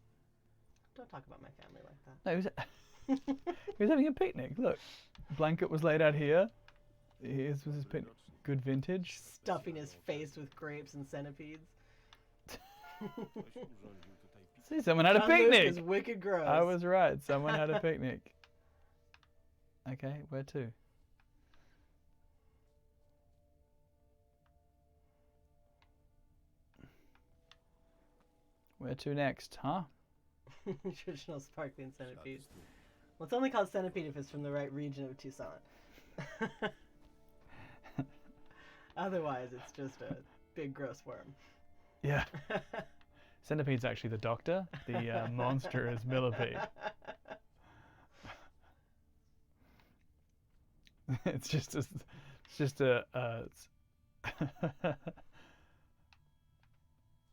Don't talk about my family like that. No, he was having a picnic. Look, blanket was laid out here. Here's was his picnic. Good vintage. Stuffing his face with grapes and centipedes. See, someone had a Jean-Luc picnic. is wicked gross. I was right. Someone had a picnic. Okay, where to? Where to next, huh? Traditional sparkling centipede. Well, it's only called centipede if it's from the right region of Tucson. Otherwise, it's just a big gross worm. Yeah. Centipede's actually the doctor. The monster is millipede. It's just a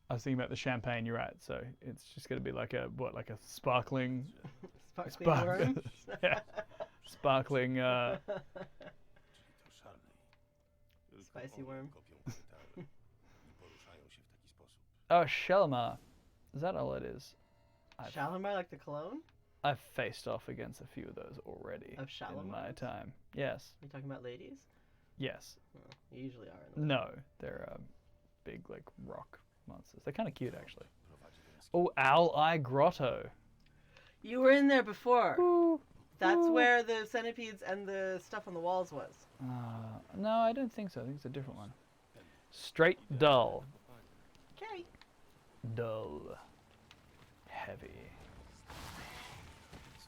I was thinking about the champagne. You're right. So it's just going to be like a sparkling, Sparkling worm? yeah, sparkling. To szalej. Tylko Spicy one worm. kopią korytarze i poruszają się w taki sposób. Oh, Shalimar. Is that all it is? Shalimar, like the cologne? I've faced off against a few of those already Of in my Shalimars? time. Yes. Are you talking about ladies? Yes. Oh, you usually are. In the No, they're big like rock monsters. They're kind of cute actually. Prowadzi ten sk- Oh, Owl Eye Grotto. You were in there before. Ooh. That's Ooh. where the centipedes and the stuff on the walls was. No, I don't think so. I think it's a different one. Straight dull. Okay. Dull. Heavy.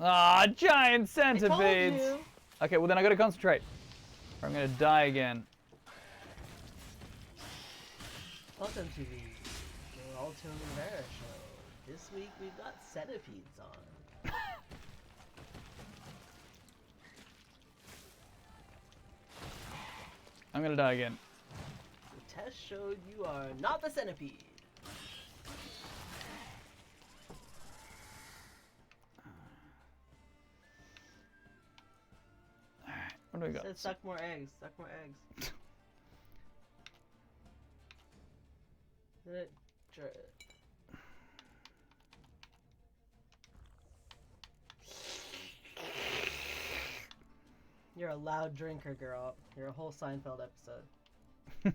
Ah, giant I told centipedes. you. Okay, well then I gotta concentrate. Or I'm gonna die again. Welcome to the Alto Rivera show. This week we've got centipedes on. I'm gonna die again. The test showed you are not the centipede. What do we It got? says suck more eggs. Suck more eggs. Did it You're a loud drinker, girl. You're a whole Seinfeld episode.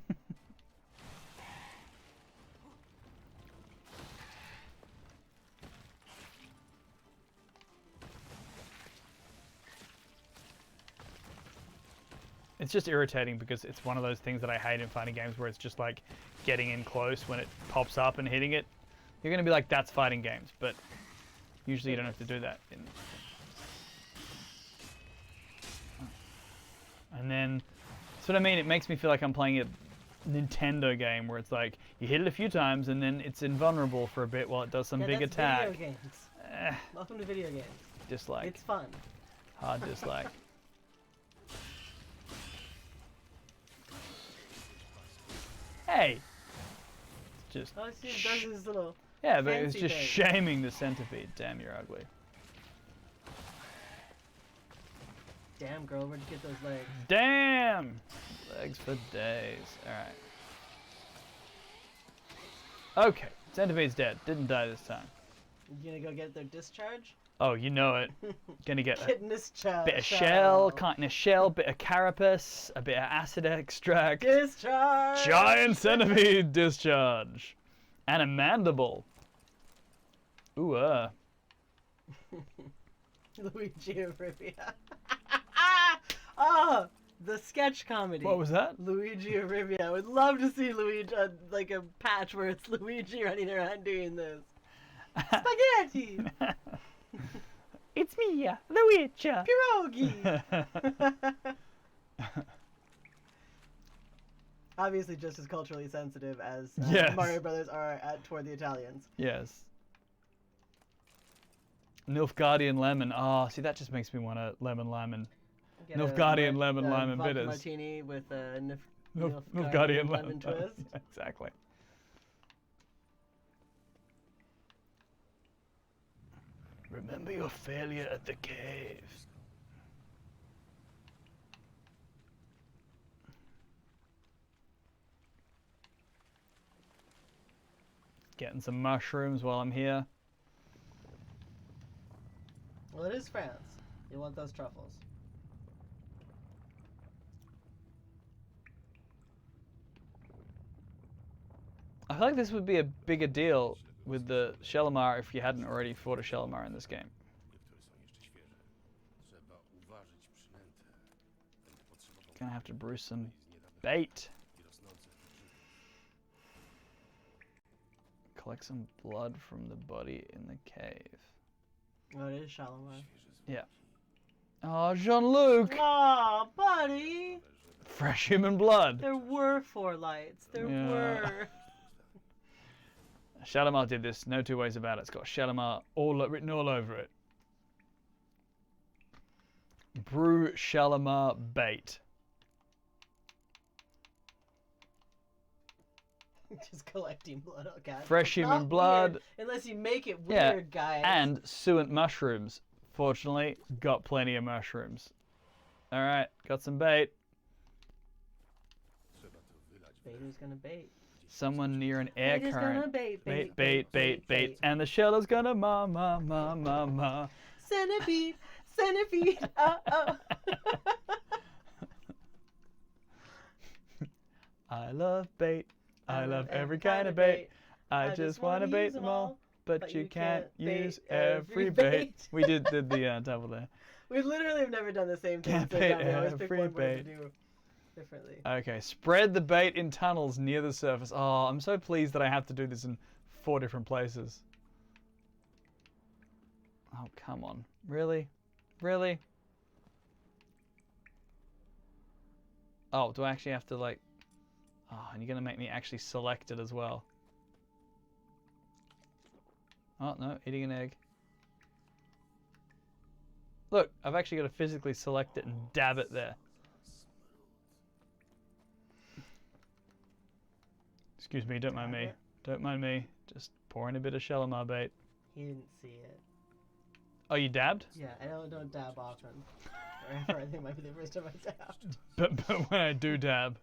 It's just irritating because it's one of those things that I hate in fighting games where it's just like getting in close when it pops up and hitting it. You're going to be like, that's fighting games, but usually you don't have to do that. And then, that's what I mean, it makes me feel like I'm playing a Nintendo game where it's like, you hit it a few times and then it's invulnerable for a bit while it does some Yeah, big that's attack. Video games. Eh, Welcome to video games. just like It's fun. Hard dislike. Hey! Just Oh, see, it does his little. yeah, but it's fancy just thing. shaming the centipede. Damn, you're ugly. Damn, girl, where'd you get those legs? Damn! Legs for days. Alright. Okay, centipede's dead. Didn't die this time. You gonna go get their discharge? Oh, you know it. Gonna get a Getting this child. bit of shell, chitin of shell, bit of carapace, a bit of acid extract. Discharge! Giant centipede discharge. And a mandible. Ooh, Luigi of Rivia. Oh, the sketch comedy. What was that? Luigi of Rivia. I would love to see Luigi, like a patch where it's Luigi running around doing this. Spaghetti! It's me, the Witcher. Pierogi! Obviously just as culturally sensitive as Yes. Mario Brothers are toward the Italians. Yes. Nilfgaardian lemon. Oh, see, that just makes me want a lemon. Get a Nilfgaardian lemon vodka bitters. martini with a Nilfgaardian lemon twist. Yeah, exactly. Remember your failure at the cave. Getting some mushrooms while I'm here. Well, it is France. You want those truffles. I feel like this would be a bigger deal with the Shellamar if you hadn't already fought a Shellamar in this game. Niektóre są jeszcze świeże. Trzeba uważać przynętę. Będę potrzebował Gonna have to brew some z niedawnych bait. i rosnących grzybów. Collect some blood from the body in the cave. Oh, it is Shalimar. Świeże zwłoki. Yeah. Oh, Jean-Luc! Aw, buddy! Fresh human blood. There were 4 lights. There Yeah. were. Shalimar did this, no two ways about it. It's got Shalimar written all over it. Brew Shalimar bait. Just collecting blood, okay. Fresh Not human blood. weird, unless you make it Yeah, weird, guys. And suet mushrooms. Fortunately, got plenty of mushrooms. Alright, got some bait. Trzeba to wylać w Baiter's gonna bait. Someone near an air Baiter's current. gonna bait, Bait. And the shellow's gonna ma. Centipede, centipede, oh. I love bait. I love every kind of bait. I just want to bait them all. But you can't use every bait. We did the double there. We literally have never done the same thing. Can't so bait we always pick every one word to bait. do differently. Okay, spread the bait in tunnels near the surface. Oh, I'm so pleased that I have to do this in 4 different places. Oh, come on. Really? Really? Oh, do I actually have to, like... Oh, and you're going to make me actually select it as well. Oh, no, eating an egg. Look, I've actually got to physically select it and dab it there. Excuse me, don't mind me. Don't mind me. Just pouring a bit of Shalimar bait. He didn't see it. Oh, you dabbed? Yeah, I don't dab often. Or I think it might be the first time I dabbed. But when I do dab,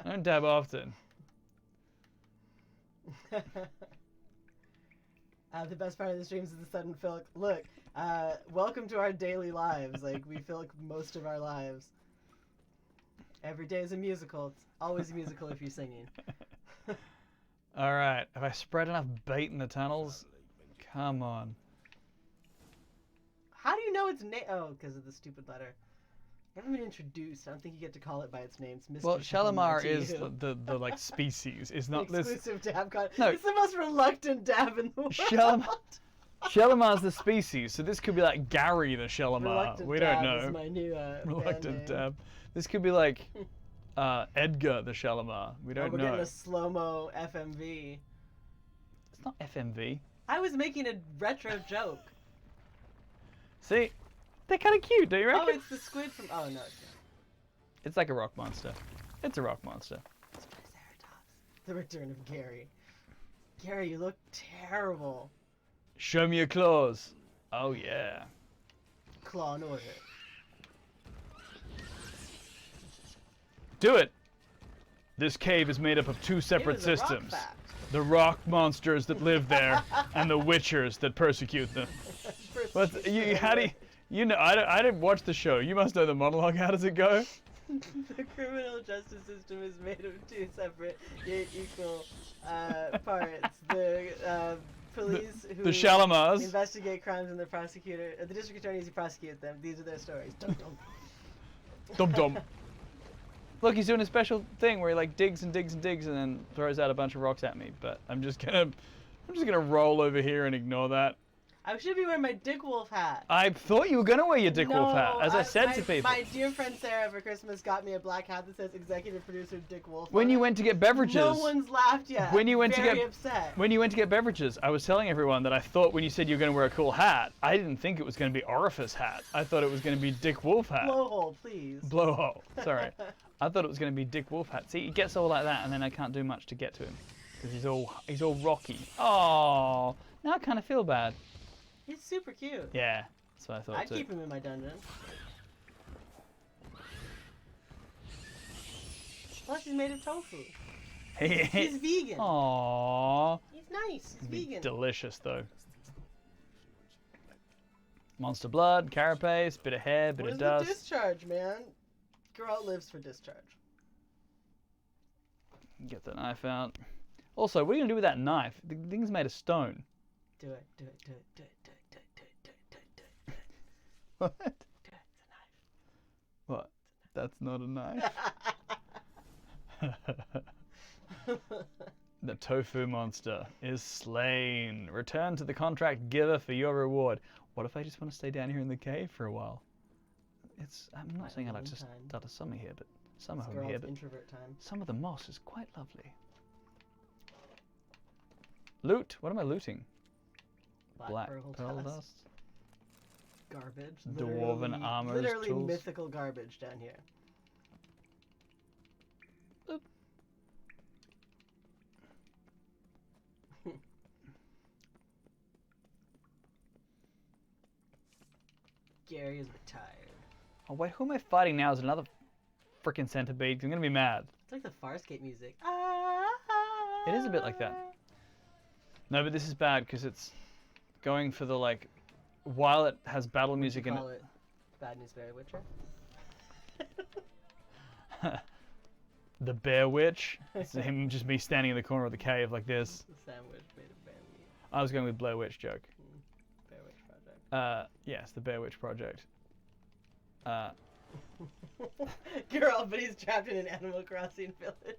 I don't dab often. The best part of the streams is the sudden fill. Look, welcome to our daily lives. Like, we fill most of our lives. Every day is a musical. It's always a musical if you're singing. Alright, have I spread enough bait in the tunnels? Come on. How do you know its name? Oh, because of the stupid letter. I haven't been introduced. I don't think you get to call it by its name. It's Mr. Well, Shalimar to is you. the like species. It's not this. Exclusive dab con. No. It's the most reluctant dab in the world. Shalimar's the species, so this could be like Gary the Shalimar. Reluctant We dab don't is know. my new Reluctant band name. dab. This could be like Edgar the Shalimar. We don't We're know. getting a slow-mo FMV. It's not FMV. I was making a retro joke. See, They're kind of cute, don't you reckon? Oh, it's the squid from. Oh no, it's not. It's like a rock monster. It's a rock monster. It's Triceratops. The return of Gary. Gary, you look terrible. Show me your claws. Oh yeah. Claw in order. Do it. This cave is made up of two separate It is a rock systems. fact. The rock monsters that live there and the witchers that persecute them. What's, you, how do you know? I didn't watch the show. You must know the monologue. How does it go? The criminal justice system is made of two separate yet equal parts. The police who The Shalimars. investigate crimes and the prosecutor, the district attorneys who prosecute them. These are their stories. Dum dum. Dum dum. Look, he's doing a special thing where he like digs and digs and digs and then throws out a bunch of rocks at me. But I'm just gonna roll over here and ignore that. I should be wearing my Dick Wolf hat. I thought you were gonna wear your Dick Wolf hat, as I said to people. My dear friend Sarah for Christmas got me a black hat that says executive producer Dick Wolf. When on you it. went to get beverages. No one's laughed yet. When you went Very to get upset. When you went to get beverages, I was telling everyone that I thought when you said you were going to wear a cool hat, I didn't think it was going to be Orifice hat. I thought it was going to be Dick Wolf hat. Blowhole, please. Blowhole. Sorry. I thought it was going to be Dick Wolf hat. See, he gets all like that, and then I can't do much to get to him because he's all rocky. Oh, now I kind of feel bad. He's super cute. Yeah, that's what I thought I'd too. keep him in my dungeon. Plus, he's made of tofu. He's vegan. Aww. He's nice. He's vegan. Delicious though. Monster blood, carapace, bit of hair, bit Where's of the dust. discharge, man? Girl lives for discharge. Get the knife out. Also, what are you gonna do with that knife? The thing's made of stone. Do it. Do it. Do it. Do it. Do it. Do it. Do it. Do it. Do it. What? Do it. It's a knife. What? That's not a knife. The tofu monster is slain. Return to the contract giver for your reward. What if I just want to stay down here in the cave for a while? I'm not saying I'd like to start a summer here, but summer home here, but introvert time. some of the moss is quite lovely. Loot. What am I looting? Black pearl dust. Garbage. Dwarven armors, Literally tools. mythical garbage down here. Oop. Gary is retired. Oh wait, who am I fighting now? Is it another freaking centipede? I'm gonna be mad. It's like the Farscape music. It is a bit like that. No, but this is bad because it's going for the like, while it has battle music in Call it. it Bad News Bear Witcher. The Bear Witch. It's him, just me standing in the corner of the cave like this. The sandwich made of bear meat. I was going with Blair Witch joke. Bear Witch Project. Yes, the Bear Witch Project. Girl, but he's trapped in an Animal Crossing village.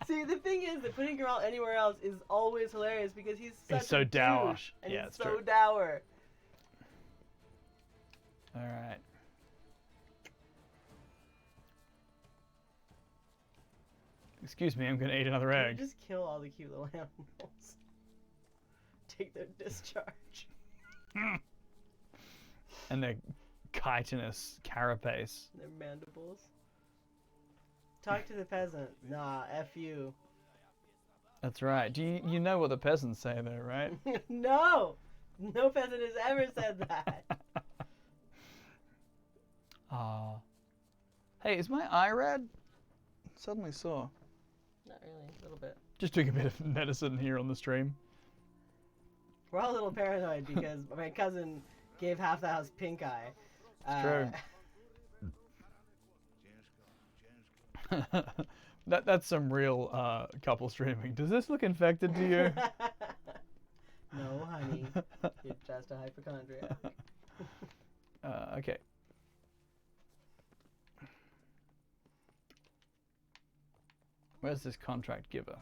See, the thing is that putting Geralt anywhere else is always hilarious because he's so a dour. douche, and Yeah, he's it's so true. dour. All right. Excuse me, I'm gonna eat another Can we egg. just kill all the cute little animals? Take their discharge. And their chitinous carapace. Their mandibles. Talk to the peasant. Nah, F you. That's right. Do you know what the peasants say though, right? No! No peasant has ever said that. Hey, is my eye red? Suddenly saw. Not really, a little bit. Just doing a bit of medicine here on the stream. We're all a little paranoid because my cousin gave half the house pink eye. It's true. That's some real couple streaming. Does this look infected to you? No, honey. You're just a hypochondriac. Okay. Where's this contract giver?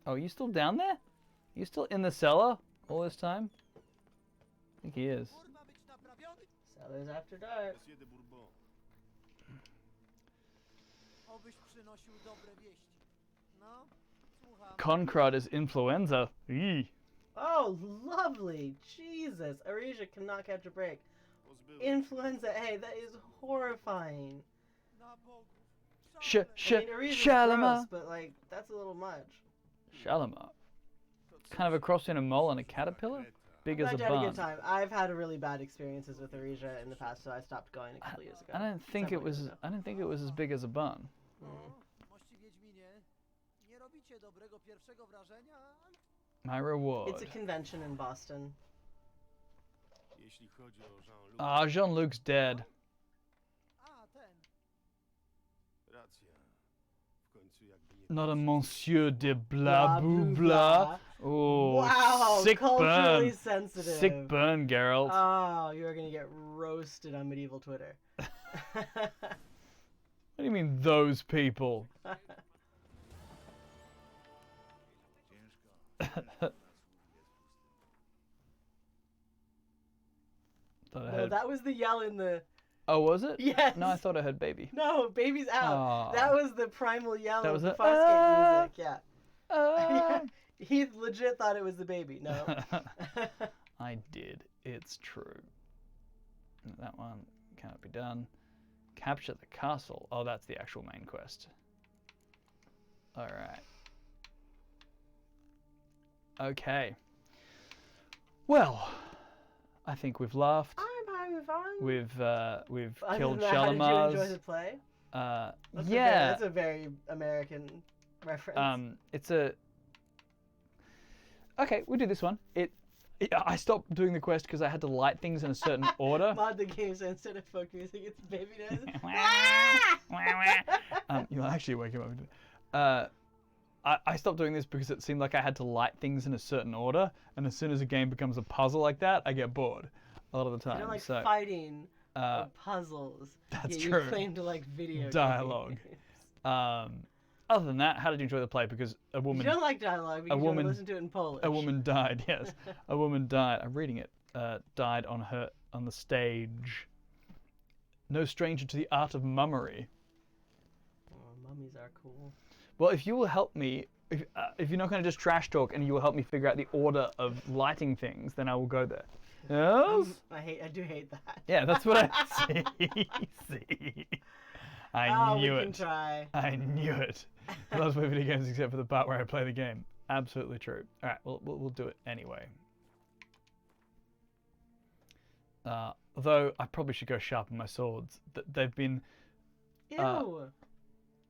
Oh, are you still down there? You still in the cellar all this time? I think he is. Sellers after dark. Monsieur de Bourbon. Obyś przynosił dobre wieści. No, słucham. Concrud is influenza. Eee. Oh, lovely. Jesus. Arisha cannot catch a break. Pozbyłem Influenza A. That is horrifying. Na bogów. Sh Szale. sh I mean, Arisha's gross, Shalimar. but, like, that's a little much. Shalimar. to Kind of a coś cross between a mole and a za caterpillar. kreta. Big I'm as a glad you had a good bun. time. I've had really bad experiences with Arisha in the past, so I stopped going a couple years ago. I don't think it Several years was. ago. I don't think it was as big as a bun. Mości Wiedźminie, nie robicie dobrego pierwszego wrażenia, ale My reward. It's a convention in Boston. Jeśli chodzi o Jean-Luc, Ah, Jean-Luc's dead. a ten. racja. W końcu jakby nie Not a patrzeć, Monsieur de Blah, blah boo boo, blah. Oh, Wow, sick culturally burn. sensitive. Sick burn, Geralt. Oh, you're gonna get roasted on medieval Twitter. What do you mean, those people? Thought I No, heard. that was the yell in the. Oh, was it? Yes. No, I thought I heard baby. No, baby's out. Aw. That was the primal yell That of was the it? Farscape music. Yeah. Ah. He legit thought it was the baby. No. I did. It's true. That one cannot be done. Capture the castle. Oh, that's the actual main quest. All right. Okay. Well, I think we've laughed. I'm having fun. We've Other killed than that, how did you enjoy the Shalimar's. play? That's Yeah. that's a very American reference. It's a. Okay, we'll do this one. I stopped doing the quest because I had to light things in a certain order. Mod the game so instead of folk music, it's baby noises. You'll actually wake him up. I stopped doing this because it seemed like I had to light things in a certain order, and as soon as a game becomes a puzzle like that, I get bored a lot of the I time. don't like So fighting uh, or puzzles. that's Yet true. You claim to like video Dialogue. games. Other than that, how did you enjoy the play? Because a You woman, don't like dialogue because woman- you listen to it in Polish. a woman died. Yes, a woman died. I'm reading it. Died on the stage. No stranger to the art of mummery. Oh, mummies are cool. Well, if you will help me, if you're not going to just trash talk and you will help me figure out the order of lighting things, then I will go there. Yes? I do hate that. Yeah, that's what I see. See? I knew we can it. try. I knew it. I love my video games except for the part where I play the game. Absolutely true. All right, we'll do it anyway. Although I probably should go sharpen my swords. They've been. Ew.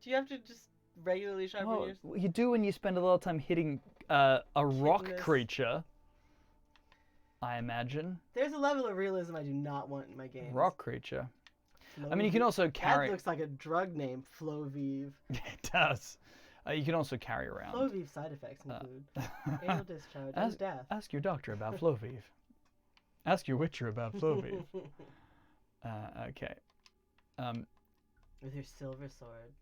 Do you have to just regularly sharpen Oh, yours? you do when you spend a lot of time hitting a rock this. creature. I imagine. There's a level of realism I do not want in my games. Rock creature. I mean, you Floviv. can also carry. That looks like a drug name, Floviv. It does. You can also carry around. Floviv side effects include anal discharge and death. Ask your doctor about Floviv. Ask your witcher about Floviv. Okay. With your silver sword,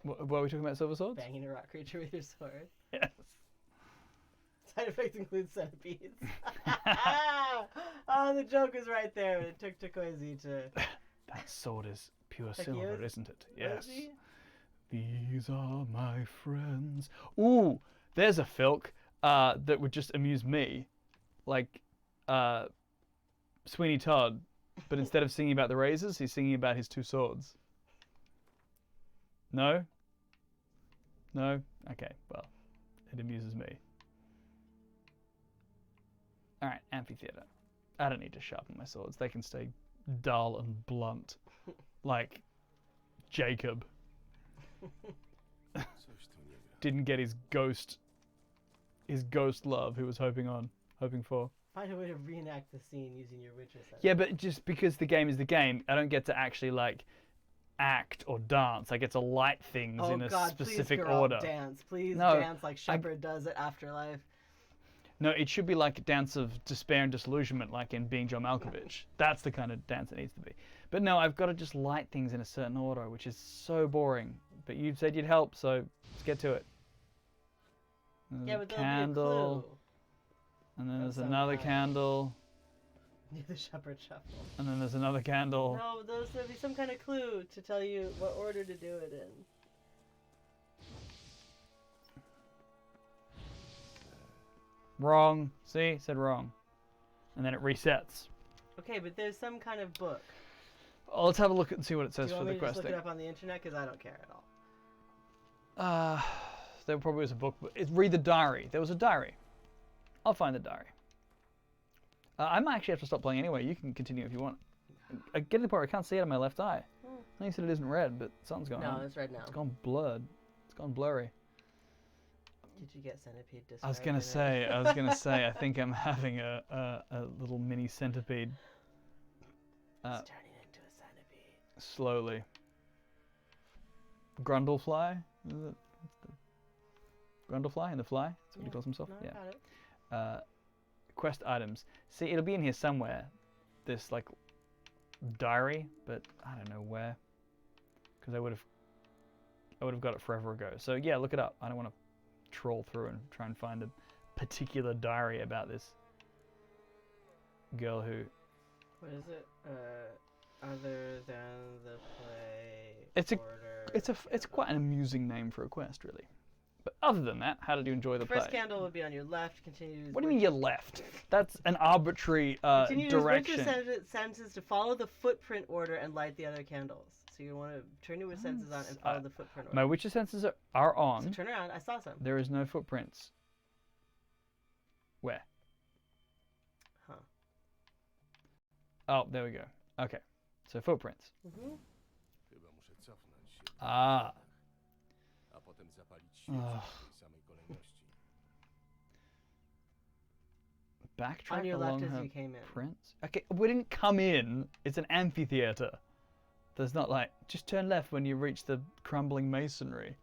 What are we talking about? Silver swords? banging a rock creature with your sword. Yes. Side effects include centipedes. Oh, the joke was right there. It took Takoizi to. That sword is pure Heck silver, yes. isn't it? What Yes. is he? These are my friends. Ooh, there's a filk that would just amuse me. Like Sweeney Todd, but instead of singing about the razors, he's singing about his two swords. No? No? Okay, well, it amuses me. Alright, amphitheater. I don't need to sharpen my swords. They can stay dull and blunt. Like Jacob Coś tu nie gra. didn't get his ghost love he was hoping for. Find a way to reenact the scene using your Witcher set. Yeah, but just because the game is the game, I don't get to actually like act or dance. I get to light things Oh in a God, specific please, girl, order. dance. Please No, dance like Shepard does at Afterlife. No, it should be like a dance of despair and disillusionment, like in Being John Malkovich. That's the kind of dance it needs to be. But no, I've got to just light things in a certain order, which is so boring. But you said you'd help, so let's get to it. There's Yeah, a but there'll be a candle, clue. and then there's some another kind. candle, Do the Shepard shuffle. and then there's another candle. No, there'll be some kind of clue to tell you what order to do it in. Wrong. See? Said wrong. And then it resets. Okay, but there's some kind of book. Oh, let's have a look and see what it Do says you for want the me to just quest look thing. it up on the internet? Because I don't care at all. There probably was a book. Read the diary. There was a diary. I'll find the diary. I might actually have to stop playing anyway. You can continue if you want. I get to the point where I can't see out of my left eye. I know you said it isn't red, but something's going on. No, it's red now. It's gone blurred. It's gone blurry. Did you get centipede I was described gonna in it? say, I think I'm having a little mini centipede. It's turning into a centipede. Slowly. Grundlefly? Is it? Grundlefly in the fly? That's what he calls himself? No, I Yeah. got it. Quest items. See, it'll be in here somewhere. This like diary, but I don't know where. Because I would have got it forever ago. So yeah, look it up. I don't want to troll through and try and find a particular diary about this girl who. What is it? Other than the play. It's quite an amusing name for a quest, really. But other than that, how did you enjoy the play? First candle would be on your left. Continue. What do you mean you left? That's an arbitrary Continue direction. to use sentences to follow the footprint order and light the other candles. So you want to turn your senses on and follow the footprint order. My witcher senses are on. So turn around. I saw some. There is no footprints. Where? Huh. Oh, there we go. Okay. So footprints. Mhm. Chyba muszę cofnąć się. Ah. A potem zapalić świecę w tej samej kolejności. Backtrack On your along left as her you came in. prints. Okay, we didn't come in. It's an amphitheater. There's not like, just turn left when you reach the crumbling masonry.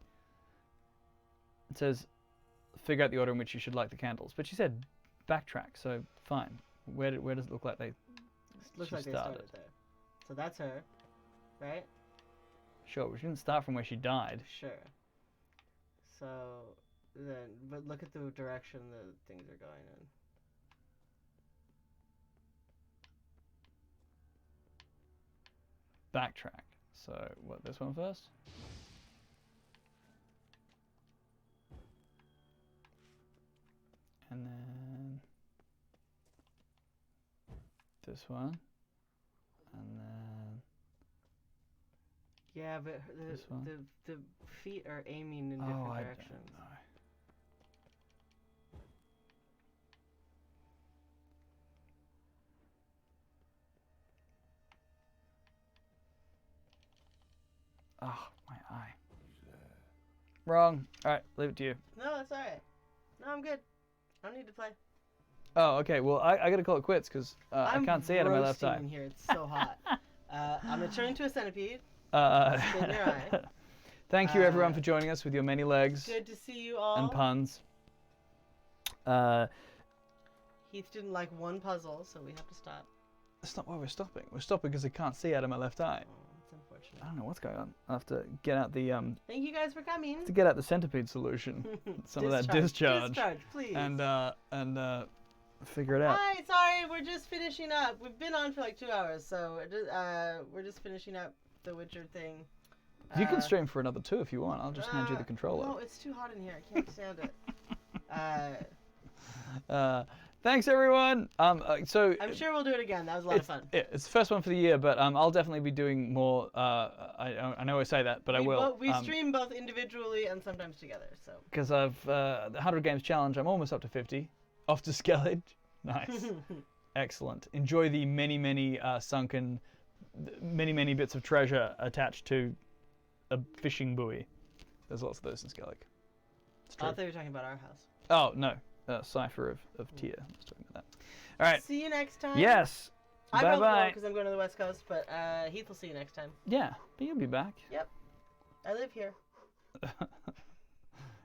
It says, figure out the order in which you should light the candles. But she said backtrack, so fine. Where does it look like they Looks she like they started there. So that's her, right? Sure, we didn't start from where she died. Sure. So then, but look at the direction that things are going in. Backtrack. So, what, this one first? And then this one. And then Yeah, but This one? the feet are aiming in I different don't directions. know. Oh, my eye. Wrong. All right, leave it to you. No, it's alright. No, I'm good. I don't need to play. Oh, okay. Well, I gotta call it quits because I can't see out of my left roasting eye. in here. It's so hot. I'm gonna turn into a centipede. Uh, Spin your eye. Thank you, everyone, for joining us with your many legs Good to see you all. and puns. Heath didn't like one puzzle, so we have to stop. That's not why we're stopping. We're stopping because I can't see out of my left eye. Oh, it's unfortunate. I don't know what's going on. I have to get out the Thank you guys for coming. centipede solution, some of that discharge, Discharge, please. and figure it out. Hi, sorry, we're just finishing up. We've been on for like 2 hours, so we're just finishing up the Witcher thing. You can stream for another 2 if you want. I'll just hand you the controller. No, it's too hot in here. I can't stand it. Thanks, everyone. So I'm sure we'll do it again. That was a lot of fun. It's the first one for the year, but I'll definitely be doing more. I know I say that, but I will. We stream both individually and sometimes together. So Because I've the 100 Games Challenge. I'm almost up to 50. Off to Skellige. Nice. Excellent. Enjoy the many sunken, many bits of treasure attached to a fishing buoy. There's lots of those in Skellige. It's I true. thought you were talking about our house. Oh, no. Cipher of Tyr. I was talking about that. All right. See you next time. Yes. I probably Bye-bye. won't because I'm going to the West Coast, but Heath will see you next time. Yeah, but you'll be back. Yep. I live here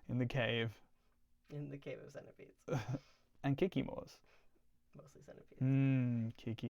In the cave. in the Cave of Centipedes. And Kiki Moors. Mostly centipedes. Kiki.